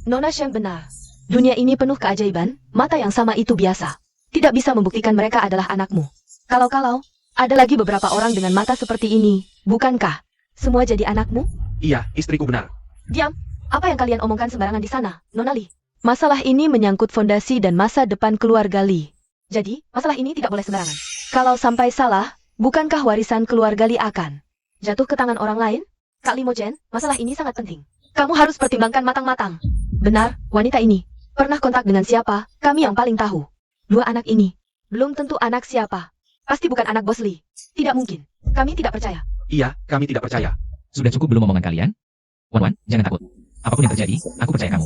Nona Shen benar. Dunia ini penuh keajaiban, mata yang sama itu biasa. Tidak bisa membuktikan mereka adalah anakmu. Kalau-kalau, ada lagi beberapa orang dengan mata seperti ini, bukankah? Semua jadi anakmu?
Iya, istriku benar.
Diam. Apa yang kalian omongkan sembarangan di sana, Nona Li? Masalah ini menyangkut fondasi dan masa depan keluarga Li. Jadi, masalah ini tidak boleh sembarangan. Kalau sampai salah, bukankah warisan keluarga Li akan jatuh ke tangan orang lain? Kak Limo Chen, masalah ini sangat penting. Kamu harus pertimbangkan matang-matang. Benar, wanita ini pernah kontak dengan siapa? Kami yang paling tahu. Dua anak ini belum tentu anak siapa. Pasti bukan anak Bos Li. Tidak mungkin. Kami tidak percaya.
Iya, kami tidak percaya.
Sudah cukup belum omongan kalian? Wan, jangan takut. Apapun yang terjadi, aku percaya kamu.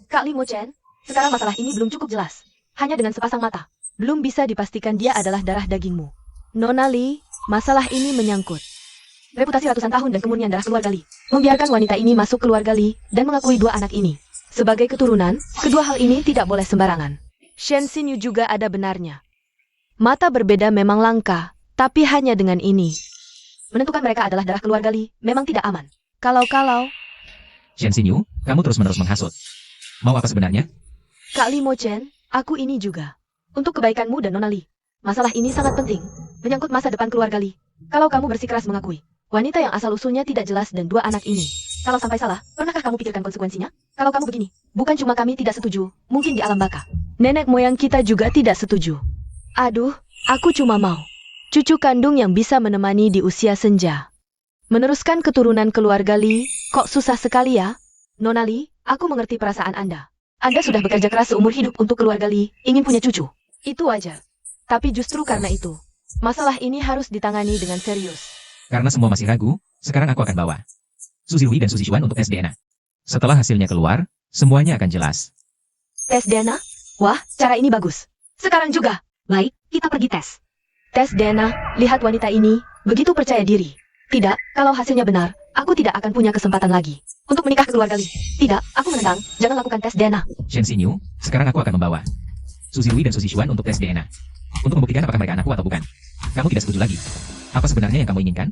Kak Limo Chen, sekarang masalah ini belum cukup jelas. Hanya dengan sepasang mata, belum bisa dipastikan dia adalah darah dagingmu. Nona Li, masalah ini menyangkut reputasi ratusan tahun dan kemurnian darah keluarga Li. Membiarkan wanita ini masuk keluarga Li dan mengakui dua anak ini sebagai keturunan, kedua hal ini tidak boleh sembarangan. Shen Xinyu juga ada benarnya. Mata berbeda memang langka, tapi hanya dengan ini menentukan mereka adalah darah keluarga Li memang tidak aman. Kalau-kalau
Shen Xinyu, kamu terus-menerus menghasut. Mau apa sebenarnya?
Kak Limo Chen, aku ini juga. Untuk kebaikanmu dan Nona Li. Masalah ini sangat penting. Menyangkut masa depan keluarga Li. Kalau kamu bersikeras mengakui wanita yang asal-usulnya tidak jelas dan dua anak ini. Kalau sampai salah, pernahkah kamu pikirkan konsekuensinya? Kalau kamu begini, bukan cuma kami tidak setuju, mungkin di alam baka. Nenek moyang kita juga tidak setuju. Aduh, aku cuma mau cucu kandung yang bisa menemani di usia senja. Meneruskan keturunan keluarga Li, kok susah sekali ya? Nona Li, aku mengerti perasaan Anda. Anda sudah bekerja keras seumur hidup untuk keluarga Li, ingin punya cucu. Itu wajar. Tapi justru karena itu, masalah ini harus ditangani dengan serius.
Karena semua masih ragu, sekarang aku akan bawa Su Zirui dan Su Zixuan untuk tes DNA. Setelah hasilnya keluar, semuanya akan jelas.
Tes DNA? Wah, cara ini bagus. Sekarang juga.
Baik, kita pergi tes.
Tes DNA, lihat wanita ini, begitu percaya diri. Tidak, kalau hasilnya benar, aku tidak akan punya kesempatan lagi untuk menikah ke keluarga Li. Tidak, aku menentang, jangan lakukan tes DNA.
Shen Xinyu, sekarang aku akan membawa Su Zirui dan Su Zixuan untuk tes DNA. Untuk membuktikan apakah mereka anakku atau bukan. Kamu tidak setuju lagi. Apa sebenarnya yang kamu inginkan?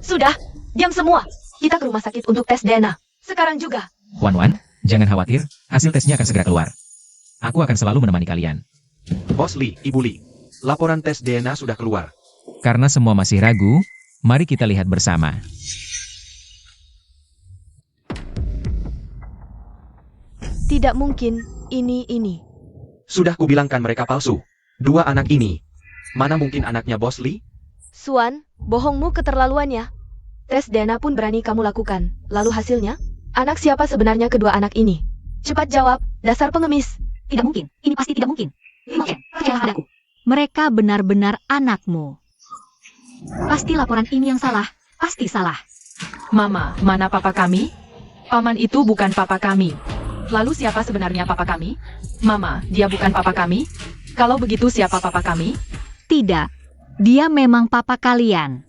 Sudah, diam semua. Kita ke rumah sakit untuk tes DNA. Sekarang juga.
Wan, jangan khawatir, hasil tesnya akan segera keluar. Aku akan selalu menemani kalian.
Bos Li, Ibu Li, laporan tes DNA sudah keluar.
Karena semua masih ragu, mari kita lihat bersama.
Tidak mungkin, ini.
Sudah kubilangkan mereka palsu. Dua anak ini. Mana mungkin anaknya Bos Lee?
Suan, bohongmu keterlaluan ya. Tes DNA pun berani kamu lakukan. Lalu hasilnya? Anak siapa sebenarnya kedua anak ini? Cepat jawab, dasar pengemis.
Tidak mungkin. Ini pasti tidak mungkin. Imogen, percayalah padaku. Mereka benar-benar anakmu. Pasti laporan ini yang salah. Pasti salah.
Mama, mana papa kami? Paman itu bukan papa kami. Lalu siapa sebenarnya papa kami? Mama, dia bukan papa kami? Kalau begitu siapa papa kami?
Tidak. Dia memang papa kalian.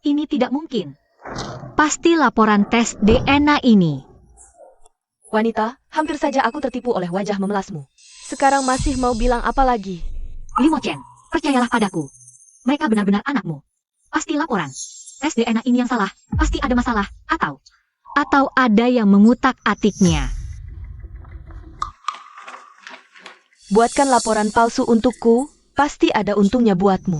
Ini tidak mungkin. Pasti laporan tes DNA ini.
Wanita, hampir saja aku tertipu oleh wajah memelasmu. Sekarang masih mau bilang apa lagi?
Limogen, percayalah padaku. Mereka benar-benar anakmu. Pasti laporan tes DNA ini yang salah. Pasti ada masalah. Atau ada yang mengutak-atiknya.
Buatkan laporan palsu untukku, pasti ada untungnya buatmu.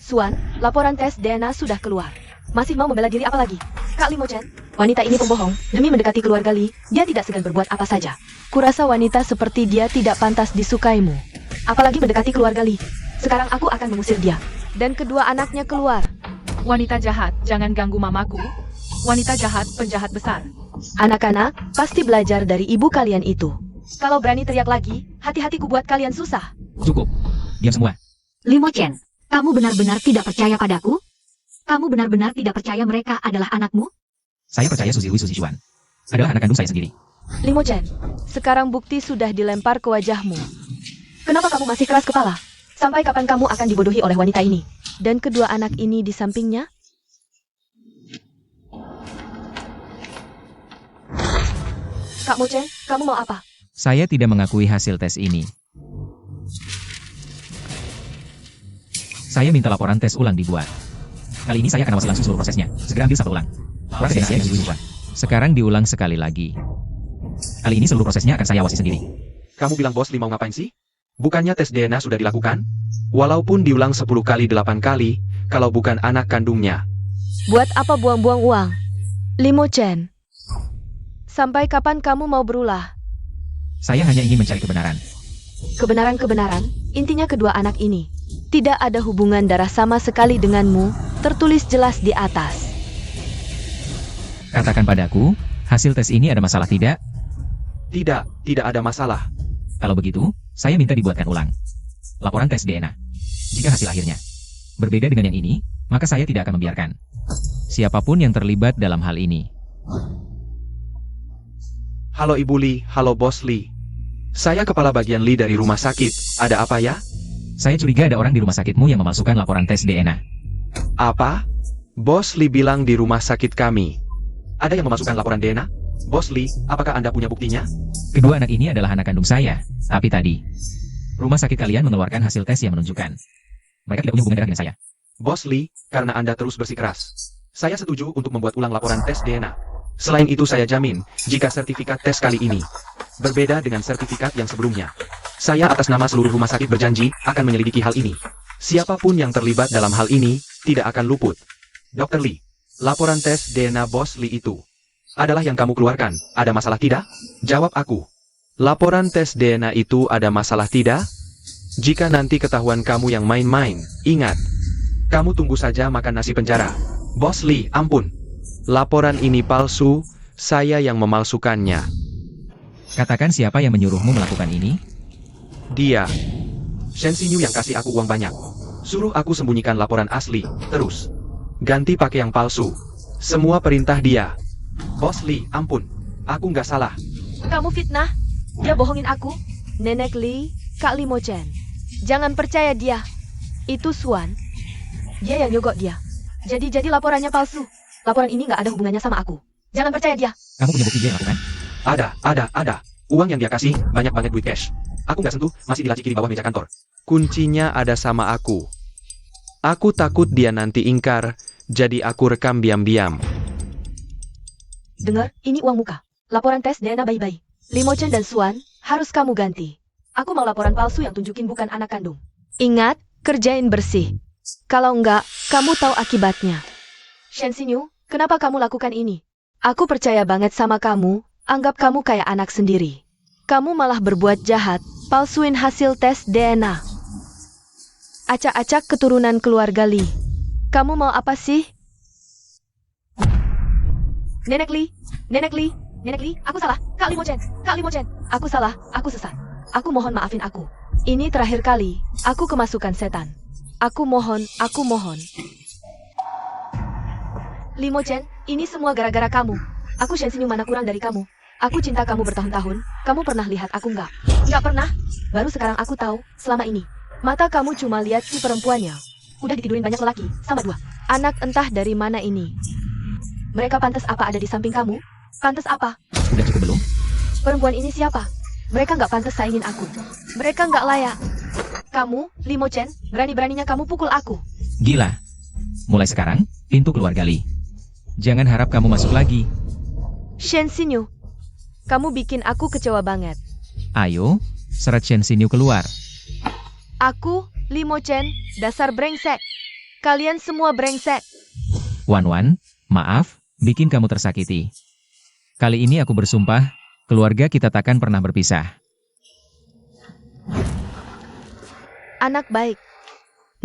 Suan, laporan tes DNA sudah keluar. Masih mau membela diri apa lagi? Kak Limogen, wanita ini pembohong. Demi mendekati keluarga Lee, dia tidak segan berbuat apa saja. Kurasa wanita seperti dia tidak pantas disukaimu. Apalagi mendekati keluarga Lee. Sekarang aku akan mengusir dia. Dan kedua anaknya keluar.
Wanita jahat, jangan ganggu mamaku. Wanita jahat, penjahat besar.
Anak-anak, pasti belajar dari ibu kalian itu. Kalau berani teriak lagi, hati-hati ku buat kalian susah.
Cukup. Diam semua.
Limogen, kamu benar-benar tidak percaya padaku? Kamu benar-benar tidak percaya mereka adalah anakmu?
Saya percaya Suzy Xuan adalah anak kandung saya sendiri.
Limogen, sekarang bukti sudah dilempar ke wajahmu. Kenapa kamu masih keras kepala? Sampai kapan kamu akan dibodohi oleh wanita ini? Dan kedua anak ini di sampingnya? Kak Mochen, kamu mau apa?
Saya tidak mengakui hasil tes ini. Saya minta laporan tes ulang dibuat. Kali ini saya akan awasi langsung seluruh prosesnya. Segera ambil sampel ulang. Laporan tes saya Suzy Xuan. Sekarang diulang sekali lagi. Kali ini seluruh prosesnya akan saya awasi sendiri.
Kamu bilang Bos Lee mau ngapain sih? Bukannya tes DNA sudah dilakukan? Walaupun diulang 10 kali 8 kali, kalau bukan anak kandungnya.
Buat apa buang-buang uang? Limogen, sampai kapan kamu mau berulah?
Saya hanya ingin mencari kebenaran.
Kebenaran-kebenaran, intinya kedua anak ini. Tidak ada hubungan darah sama sekali denganmu, tertulis jelas di atas.
Katakan padaku, hasil tes ini ada masalah tidak?
Tidak ada masalah.
Kalau begitu, saya minta dibuatkan ulang laporan tes DNA. Jika hasil akhirnya berbeda dengan yang ini, maka saya tidak akan membiarkan siapapun yang terlibat dalam hal ini.
Halo Ibu Lee, halo Bos Lee. Saya kepala bagian Lee dari rumah sakit. Ada apa ya?
Saya curiga ada orang di rumah sakitmu yang memalsukan laporan tes DNA.
Apa? Bos Lee bilang di rumah sakit kami. Ada yang memasukkan laporan DNA? Bos Lee, apakah Anda punya buktinya?
Kedua anak ini adalah anak kandung saya, tapi tadi rumah sakit kalian mengeluarkan hasil tes yang menunjukkan mereka tidak punya hubungan darah dengan saya.
Bos Lee, karena Anda terus bersikeras, saya setuju untuk membuat ulang laporan tes DNA. Selain itu saya jamin, jika sertifikat tes kali ini berbeda dengan sertifikat yang sebelumnya, saya atas nama seluruh rumah sakit berjanji akan menyelidiki hal ini. Siapapun yang terlibat dalam hal ini, tidak akan luput. Dr. Lee, laporan tes DNA Bos Lee itu adalah yang kamu keluarkan. Ada masalah tidak? Jawab aku. Laporan tes DNA itu ada masalah tidak? Jika nanti ketahuan kamu yang main-main, ingat, kamu tunggu saja makan nasi penjara. Bos Lee, ampun. Laporan ini palsu, saya yang memalsukannya.
Katakan siapa yang menyuruhmu melakukan ini?
Dia. Shen Xinyu yang kasih aku uang banyak. Suruh aku sembunyikan laporan asli, terus ganti pakai yang palsu. Semua perintah dia. Bos Lee, ampun. Aku nggak salah.
Kamu fitnah? Dia bohongin aku? Nenek Lee, Kak Limogen. Jangan percaya dia. Itu Suan. Dia yang nyogok dia. Jadi laporannya palsu. Laporan ini nggak ada hubungannya sama aku. Jangan percaya dia.
Kamu punya bukti dia yang lakukan?
Ada. Uang yang dia kasih, banyak banget duit cash. Aku nggak sentuh, masih di laci kiri bawah meja kantor. Kuncinya ada sama aku. Aku takut dia nanti ingkar, jadi aku rekam diam-diam.
Dengar, ini uang muka. Laporan tes DNA bayi-bayi. Limogen dan Suan, harus kamu ganti. Aku mau laporan palsu yang tunjukin bukan anak kandung. Ingat, kerjain bersih. Kalau enggak, kamu tahu akibatnya. Shen Xinyu, kenapa kamu lakukan ini? Aku percaya banget sama kamu. anggap kamu kayak anak sendiri. Kamu malah berbuat jahat, palsuin hasil tes DNA. Acak-acak keturunan keluarga Lee. Kamu mau apa sih? Nenek Lee, Nenek Lee, Nenek Lee, aku salah. Kak Limo Chen, Kak Limo Chen. Aku salah, aku sesat. Aku mohon maafin aku. Ini terakhir kali, aku kemasukan setan. Aku mohon, aku mohon. Limo Chen, ini semua gara-gara kamu. Aku Shen Xinyu mana kurang dari kamu. Aku cinta kamu bertahun-tahun. Kamu pernah lihat aku nggak? Nggak pernah. Baru sekarang aku tahu, selama ini. Mata kamu cuma lihat si perempuannya. Udah ditidurin banyak lelaki, sama 2. Anak entah dari mana ini. Mereka pantas apa ada di samping kamu? Pantas apa?
Udah cukup belum?
Perempuan ini siapa? Mereka nggak pantas saingin aku. Mereka nggak layak. Kamu, Limo Chen, berani-beraninya kamu pukul aku.
Gila. Mulai sekarang, pintu keluarga Lee. Jangan harap kamu masuk lagi.
Shen Xinyu, kamu bikin aku kecewa banget.
Ayo, seret Shen Xinyu keluar.
Aku, Limo Chen, dasar brengsek. Kalian semua brengsek.
Wan, maaf, bikin kamu tersakiti. Kali ini aku bersumpah, keluarga kita takkan pernah berpisah.
Anak baik.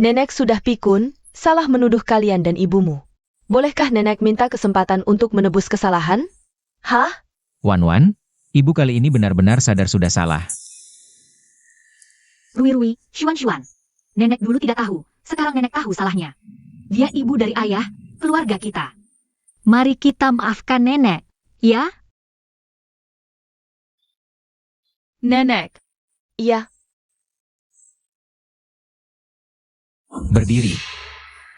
Nenek sudah pikun, salah menuduh kalian dan ibumu. Bolehkah nenek minta kesempatan untuk menebus kesalahan? Hah?
Wan, ibu kali ini benar-benar sadar sudah salah.
Rui, Xuan. Nenek dulu tidak tahu, sekarang nenek tahu salahnya. Dia ibu dari ayah, keluarga kita. Mari kita maafkan nenek, ya?
Nenek,
Iya,
Berdiri.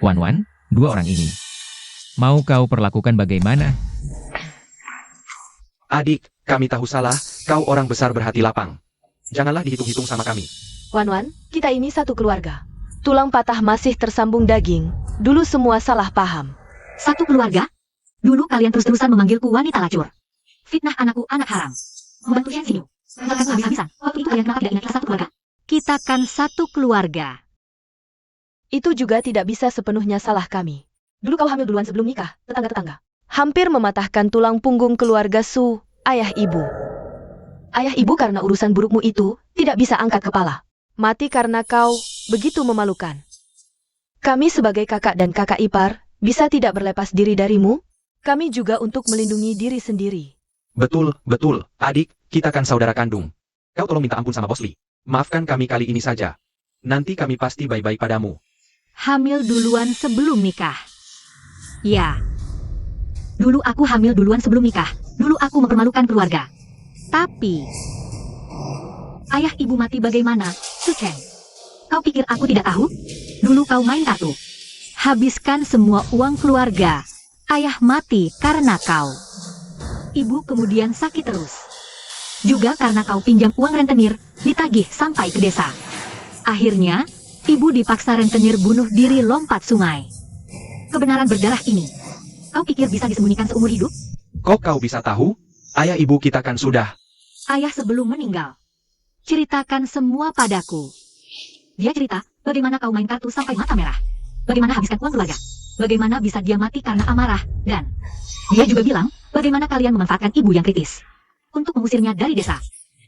Wan, 2 orang ini. Mau kau perlakukan bagaimana?
Adik, kami tahu salah, kau orang besar berhati lapang. Janganlah dihitung-hitung sama kami.
Wan, kita ini satu keluarga. Tulang patah masih tersambung daging. Dulu semua salah paham.
Satu keluarga? Dulu kalian terus-terusan memanggilku wanita lacur. Fitnah anakku anak haram. Membantu Shen Xinyu. Meninggalkanku habis-habisan. Waktu itu kalian kenapa tidak ingat satu keluarga? Kita kan satu keluarga.
Itu juga tidak bisa sepenuhnya salah kami. Dulu kau hamil duluan sebelum nikah, tetangga-tetangga. Hampir mematahkan tulang punggung keluarga Su, ayah ibu. Ayah ibu karena urusan burukmu itu, tidak bisa angkat kepala. Mati karena kau, begitu memalukan. Kami sebagai kakak dan kakak ipar, bisa tidak berlepas diri darimu? Kami juga untuk melindungi diri sendiri.
Betul, adik, kita kan saudara kandung. Kau tolong minta ampun sama Bos Lee. Maafkan kami kali ini saja. Nanti kami pasti baik-baik padamu.
Hamil duluan sebelum nikah. Ya. Dulu aku hamil duluan sebelum nikah. Dulu aku mempermalukan keluarga. Tapi ayah ibu mati bagaimana, Su Chen? Kau pikir aku tidak tahu? Dulu kau main kartu. Habiskan semua uang keluarga. Ayah mati karena kau. Ibu kemudian sakit terus. Juga karena kau pinjam uang rentenir, ditagih sampai ke desa. Akhirnya, ibu dipaksa rentenir bunuh diri lompat sungai. Kebenaran berdarah ini, kau pikir bisa disembunyikan seumur hidup?
Kok kau bisa tahu? Ayah ibu kita kan sudah.
Ayah sebelum meninggal, ceritakan semua padaku. Dia cerita, bagaimana kau main kartu sampai mata merah. Bagaimana habiskan uang keluarga. Bagaimana bisa dia mati karena amarah. Dan dia juga bilang, bagaimana kalian memanfaatkan ibu yang kritis untuk mengusirnya dari desa.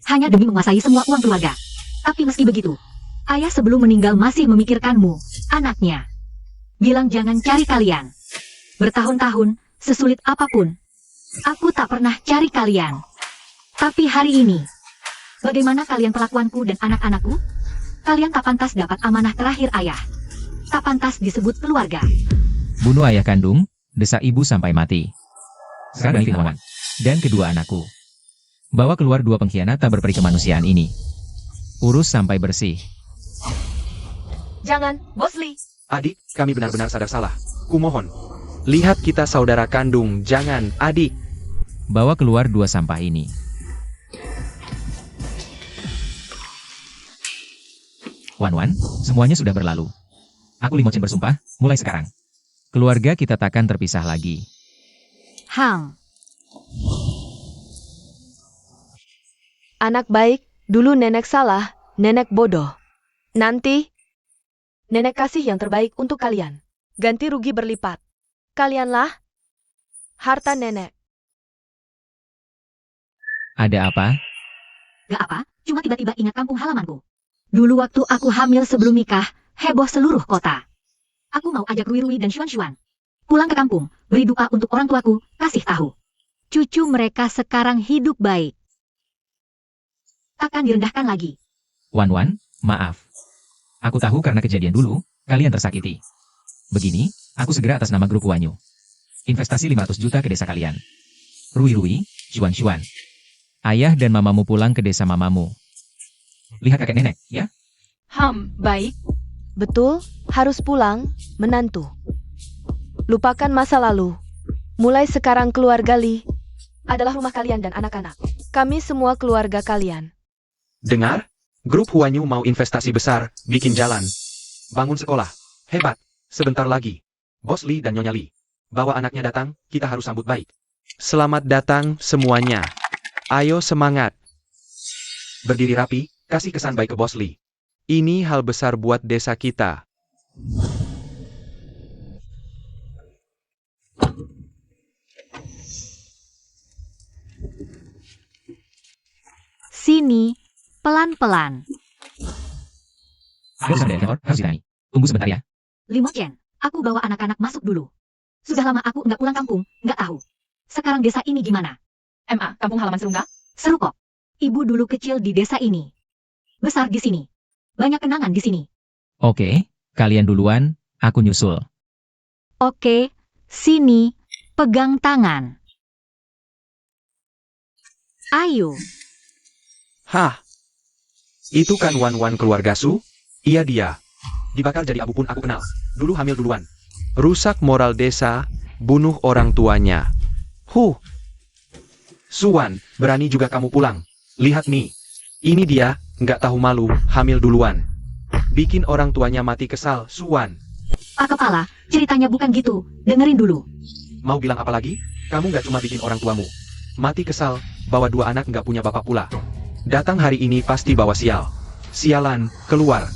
Hanya demi menguasai semua uang keluarga. Tapi meski begitu, ayah sebelum meninggal masih memikirkanmu, anaknya. Bilang jangan cari kalian. Bertahun-tahun, sesulit apapun, aku tak pernah cari kalian. Tapi hari ini, bagaimana kalian perlakuanku dan anak-anakku? Kalian tak pantas dapat amanah terakhir ayah. Tak pantas disebut keluarga.
Bunuh ayah kandung, desa ibu sampai mati. Sekarang ini Wan dan kedua anakku. Bawa keluar 2 pengkhianat tak berperi kemanusiaan ini. Urus sampai bersih.
Jangan, Bos Lee.
Adik, kami benar-benar sadar salah. Kumohon. Lihat kita saudara kandung, jangan, adik.
Bawa keluar 2 sampah ini. Wan, semuanya sudah berlalu. Aku Limo Chen bersumpah, mulai sekarang. Keluarga kita takkan terpisah lagi.
Hang,
Anak baik, dulu nenek salah, nenek bodoh. Nanti, nenek kasih yang terbaik untuk kalian. Ganti rugi berlipat. Kalianlah harta nenek.
Ada apa?
Gak apa, cuma tiba-tiba ingat kampung halamanku. Dulu waktu aku hamil sebelum nikah, heboh seluruh kota. Aku mau ajak Rui dan Xuan pulang ke kampung, beri duka untuk orang tuaku, kasih tahu. Cucu mereka sekarang hidup baik. Akan direndahkan lagi.
Wan, maaf. Aku tahu karena kejadian dulu, kalian tersakiti. Begini, aku segera atas nama grup Wanyu. Investasi 500 juta ke desa kalian. Rui, Xuan. Ayah dan mamamu pulang ke desa mamamu. Lihat kakek nenek, ya?
Baik.
Betul, harus pulang, menantu. Lupakan masa lalu. Mulai sekarang keluarga Li adalah rumah kalian dan anak-anak. Kami semua keluarga kalian.
Dengar? Grup Huanyu mau investasi besar, bikin jalan, bangun sekolah. Hebat. Sebentar lagi. Bos Li dan Nyonya Li. Bawa anaknya datang, kita harus sambut baik. Selamat datang semuanya. Ayo semangat. Berdiri rapi, kasih kesan baik ke Bos Li. Ini hal besar buat desa kita.
Sini, pelan-pelan.
Ada urusan dari kantor, harus ditangani. Tunggu sebentar ya.
Limo Chen, aku bawa anak-anak masuk dulu. Sudah lama aku nggak pulang kampung, nggak tahu. Sekarang desa ini gimana?
MA, kampung halaman seru nggak?
Seru kok. Ibu dulu kecil di desa ini. Besar di sini. Banyak kenangan di sini.
Oke, kalian duluan, aku nyusul.
Oke, sini, pegang tangan. Ayo.
Hah? Itu kan Wan keluarga Su? Iya dia. Dibakar jadi abu pun aku kenal. Dulu hamil duluan. Rusak moral desa, bunuh orang tuanya. Suan, berani juga kamu pulang. Lihat nih. Ini dia, nggak tahu malu, hamil duluan. Bikin orang tuanya mati kesal, Suan.
Pak Kepala, ceritanya bukan gitu. Dengerin dulu.
Mau bilang apa lagi? Kamu nggak cuma bikin orang tuamu mati kesal, bawa 2 anak nggak punya bapak pula. Datang hari ini pasti bawa sial. Sialan, keluar.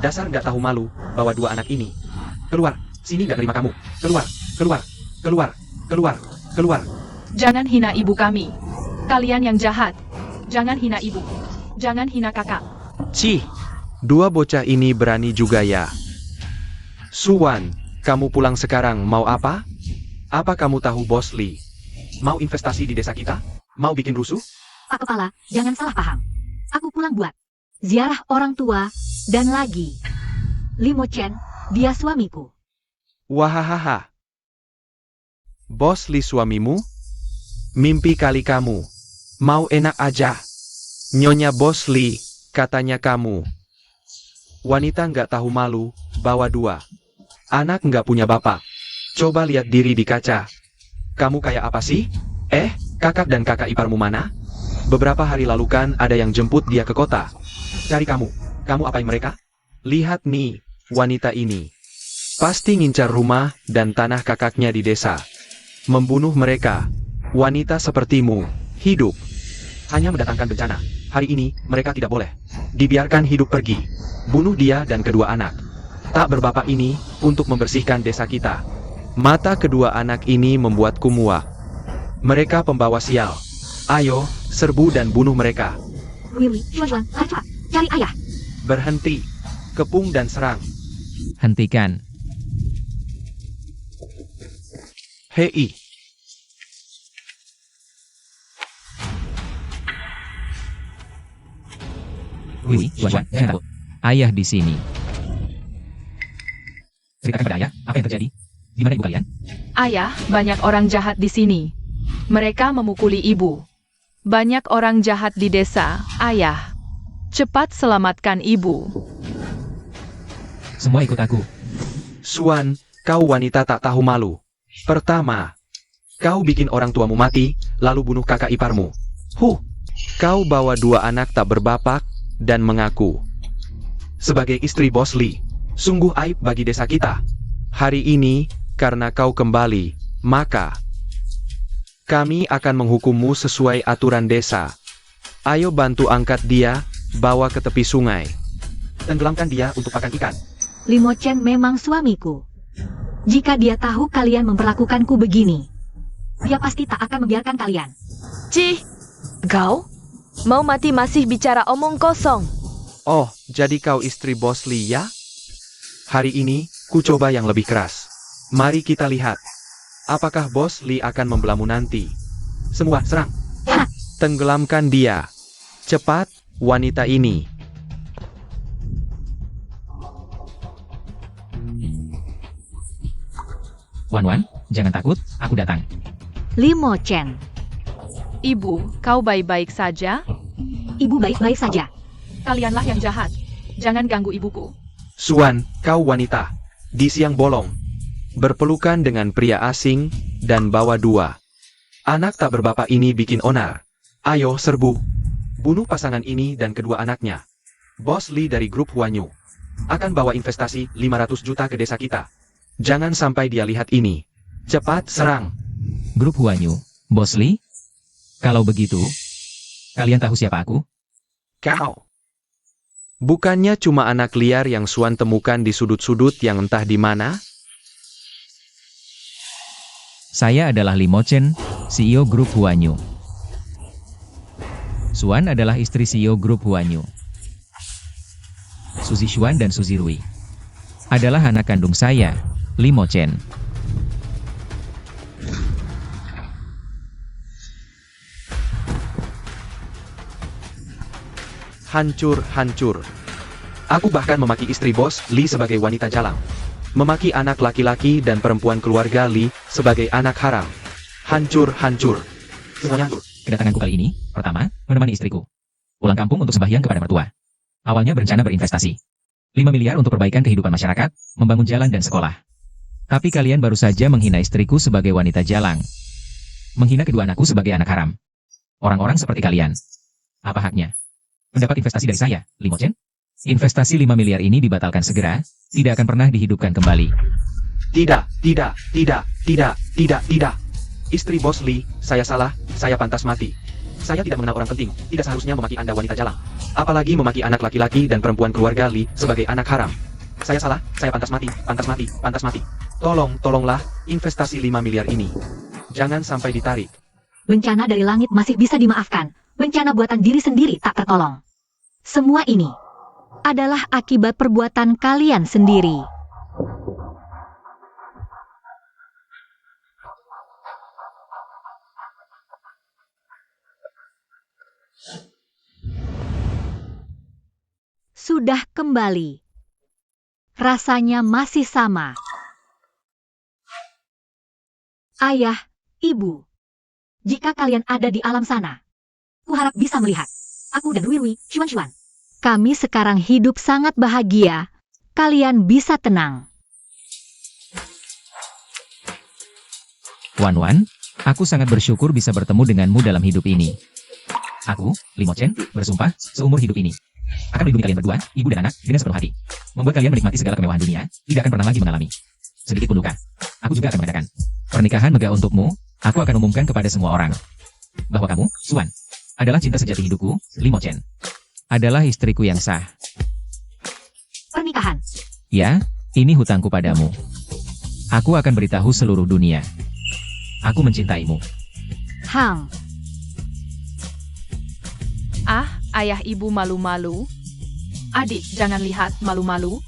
Dasar nggak tahu malu, bawa 2 anak ini. Keluar, sini nggak terima kamu. Keluar.
Jangan hina ibu kami. Kalian yang jahat. Jangan hina ibu. Jangan hina kakak.
Cih, 2 bocah ini berani juga ya. Suwan, kamu pulang sekarang mau apa? Apa kamu tahu Bos Li? Mau investasi di desa kita? Mau bikin rusuh?
Pak Kepala, jangan salah paham. Aku pulang buat ziarah orang tua, dan lagi. Limo Chen, dia suamiku.
Wahahaha. Bos Li suamimu? Mimpi kali kamu. Mau enak aja. Nyonya Bos Li, katanya kamu. Wanita nggak tahu malu, bawa 2 anak nggak punya bapak. Coba lihat diri di kaca. Kamu kayak apa sih? Kakak dan kakak iparmu mana? Beberapa hari lalu kan ada yang jemput dia ke kota. Cari kamu. Kamu apain mereka? Lihat nih, wanita ini. Pasti ngincar rumah dan tanah kakaknya di desa. Membunuh mereka. Wanita sepertimu, hidup hanya mendatangkan bencana. Hari ini, mereka tidak boleh dibiarkan hidup pergi. Bunuh dia dan kedua anak. Tak berbapak ini, untuk membersihkan desa kita. Mata kedua anak ini membuatku muak. Mereka pembawa sial. Ayo, serbu dan bunuh mereka.
Rui, Xuan, cepat, cari ayah.
Berhenti. Kepung dan serang.
Hentikan.
Hei.
Wih, Wan, jangan takut. Ayah di sini. Ceritakan pada ayah, apa yang terjadi? Di mana ibu kalian?
Ayah, banyak orang jahat di sini. Mereka memukuli ibu. Banyak orang jahat di desa, ayah. Cepat selamatkan ibu.
Semua ikut aku.
Suan, kau wanita tak tahu malu. Pertama, kau bikin orang tuamu mati, lalu bunuh kakak iparmu. Kau bawa 2 anak tak berbapak, dan mengaku sebagai istri Bos Li. Sungguh aib bagi desa kita. Hari ini, karena kau kembali, maka kami akan menghukummu sesuai aturan desa. Ayo bantu angkat dia, bawa ke tepi sungai. Tenggelamkan dia untuk pakan ikan.
Limo Chen memang suamiku. Jika dia tahu kalian memperlakukanku begini, dia pasti tak akan membiarkan kalian.
Cih,
Kau? Mau mati masih bicara omong kosong.
Oh, jadi kau istri Bos Lee ya? Hari ini, ku coba yang lebih keras. Mari kita lihat. Apakah Bos Lee akan membelamu nanti? Semua, serang.
Hah.
Tenggelamkan dia. Cepat, wanita ini.
Wan, jangan takut, aku datang.
Limo Chen.
Ibu, kau baik-baik saja?
Ibu baik-baik saja.
Kalianlah yang jahat. Jangan ganggu ibuku.
Suan, kau wanita. Di siang bolong. Berpelukan dengan pria asing, dan bawa 2 anak tak berbapak ini bikin onar. Ayo serbu. Bunuh pasangan ini dan kedua anaknya. Bos Lee dari grup Huanyu akan bawa investasi 500 juta ke desa kita. Jangan sampai dia lihat ini. Cepat serang.
Grup Huanyu, Bos Lee? Kalau begitu, kalian tahu siapa aku?
Kau. Bukannya cuma anak liar yang Suan temukan di sudut-sudut yang entah di mana?
Saya adalah Limo Chen, CEO grup Huanyu. Suan adalah istri CEO grup Huanyu. Suzy Xuan dan Suzy Rui adalah anak kandung saya, Limo Chen.
Hancur. Aku bahkan memaki istri Bos Lee sebagai wanita jalang. Memaki anak laki-laki dan perempuan keluarga Lee sebagai anak haram. Hancur. Semuanya hancur.
Kedatanganku kali ini, pertama, menemani istriku pulang kampung untuk sembahyang kepada mertua. Awalnya berencana berinvestasi 5 miliar untuk perbaikan kehidupan masyarakat, membangun jalan dan sekolah. Tapi kalian baru saja menghina istriku sebagai wanita jalang. Menghina kedua anakku sebagai anak haram. Orang-orang seperti kalian, apa haknya mendapat investasi dari saya, Limo Chen? Investasi 5 miliar ini dibatalkan segera, tidak akan pernah dihidupkan kembali.
Tidak. Istri Bos Lee, saya salah, saya pantas mati. Saya tidak mengenal orang penting, tidak seharusnya memaki Anda wanita jalang. Apalagi memaki anak laki-laki dan perempuan keluarga Lee sebagai anak haram. Saya salah, saya pantas mati. Tolonglah, investasi 5 miliar ini. Jangan sampai ditarik.
Bencana dari langit masih bisa dimaafkan. Bencana buatan diri sendiri tak tertolong. Semua ini adalah akibat perbuatan kalian sendiri. Sudah kembali. Rasanya masih sama. Ayah, ibu. Jika kalian ada di alam sana, kuharap bisa melihat aku dan Rui Xuan. Kami sekarang hidup sangat bahagia. Kalian bisa tenang.
Wan, aku sangat bersyukur bisa bertemu denganmu dalam hidup ini. Aku, Limo Chen, bersumpah, seumur hidup ini akan melindungi kalian berdua, ibu dan anak, dengan sepenuh hati. Membuat kalian menikmati segala kemewahan dunia, tidak akan pernah lagi mengalami sedikit pun luka. Aku juga akan mengadakan pernikahan megah untukmu. Aku akan umumkan kepada semua orang bahwa kamu, Suan, adalah cinta sejati hidupku, Limo Chen. Adalah istriku yang sah.
Pernikahan.
Ya, ini hutangku padamu. Aku akan beritahu seluruh dunia. Aku mencintaimu.
Hang.
Ah, ayah ibu malu-malu. Adik, jangan lihat malu-malu.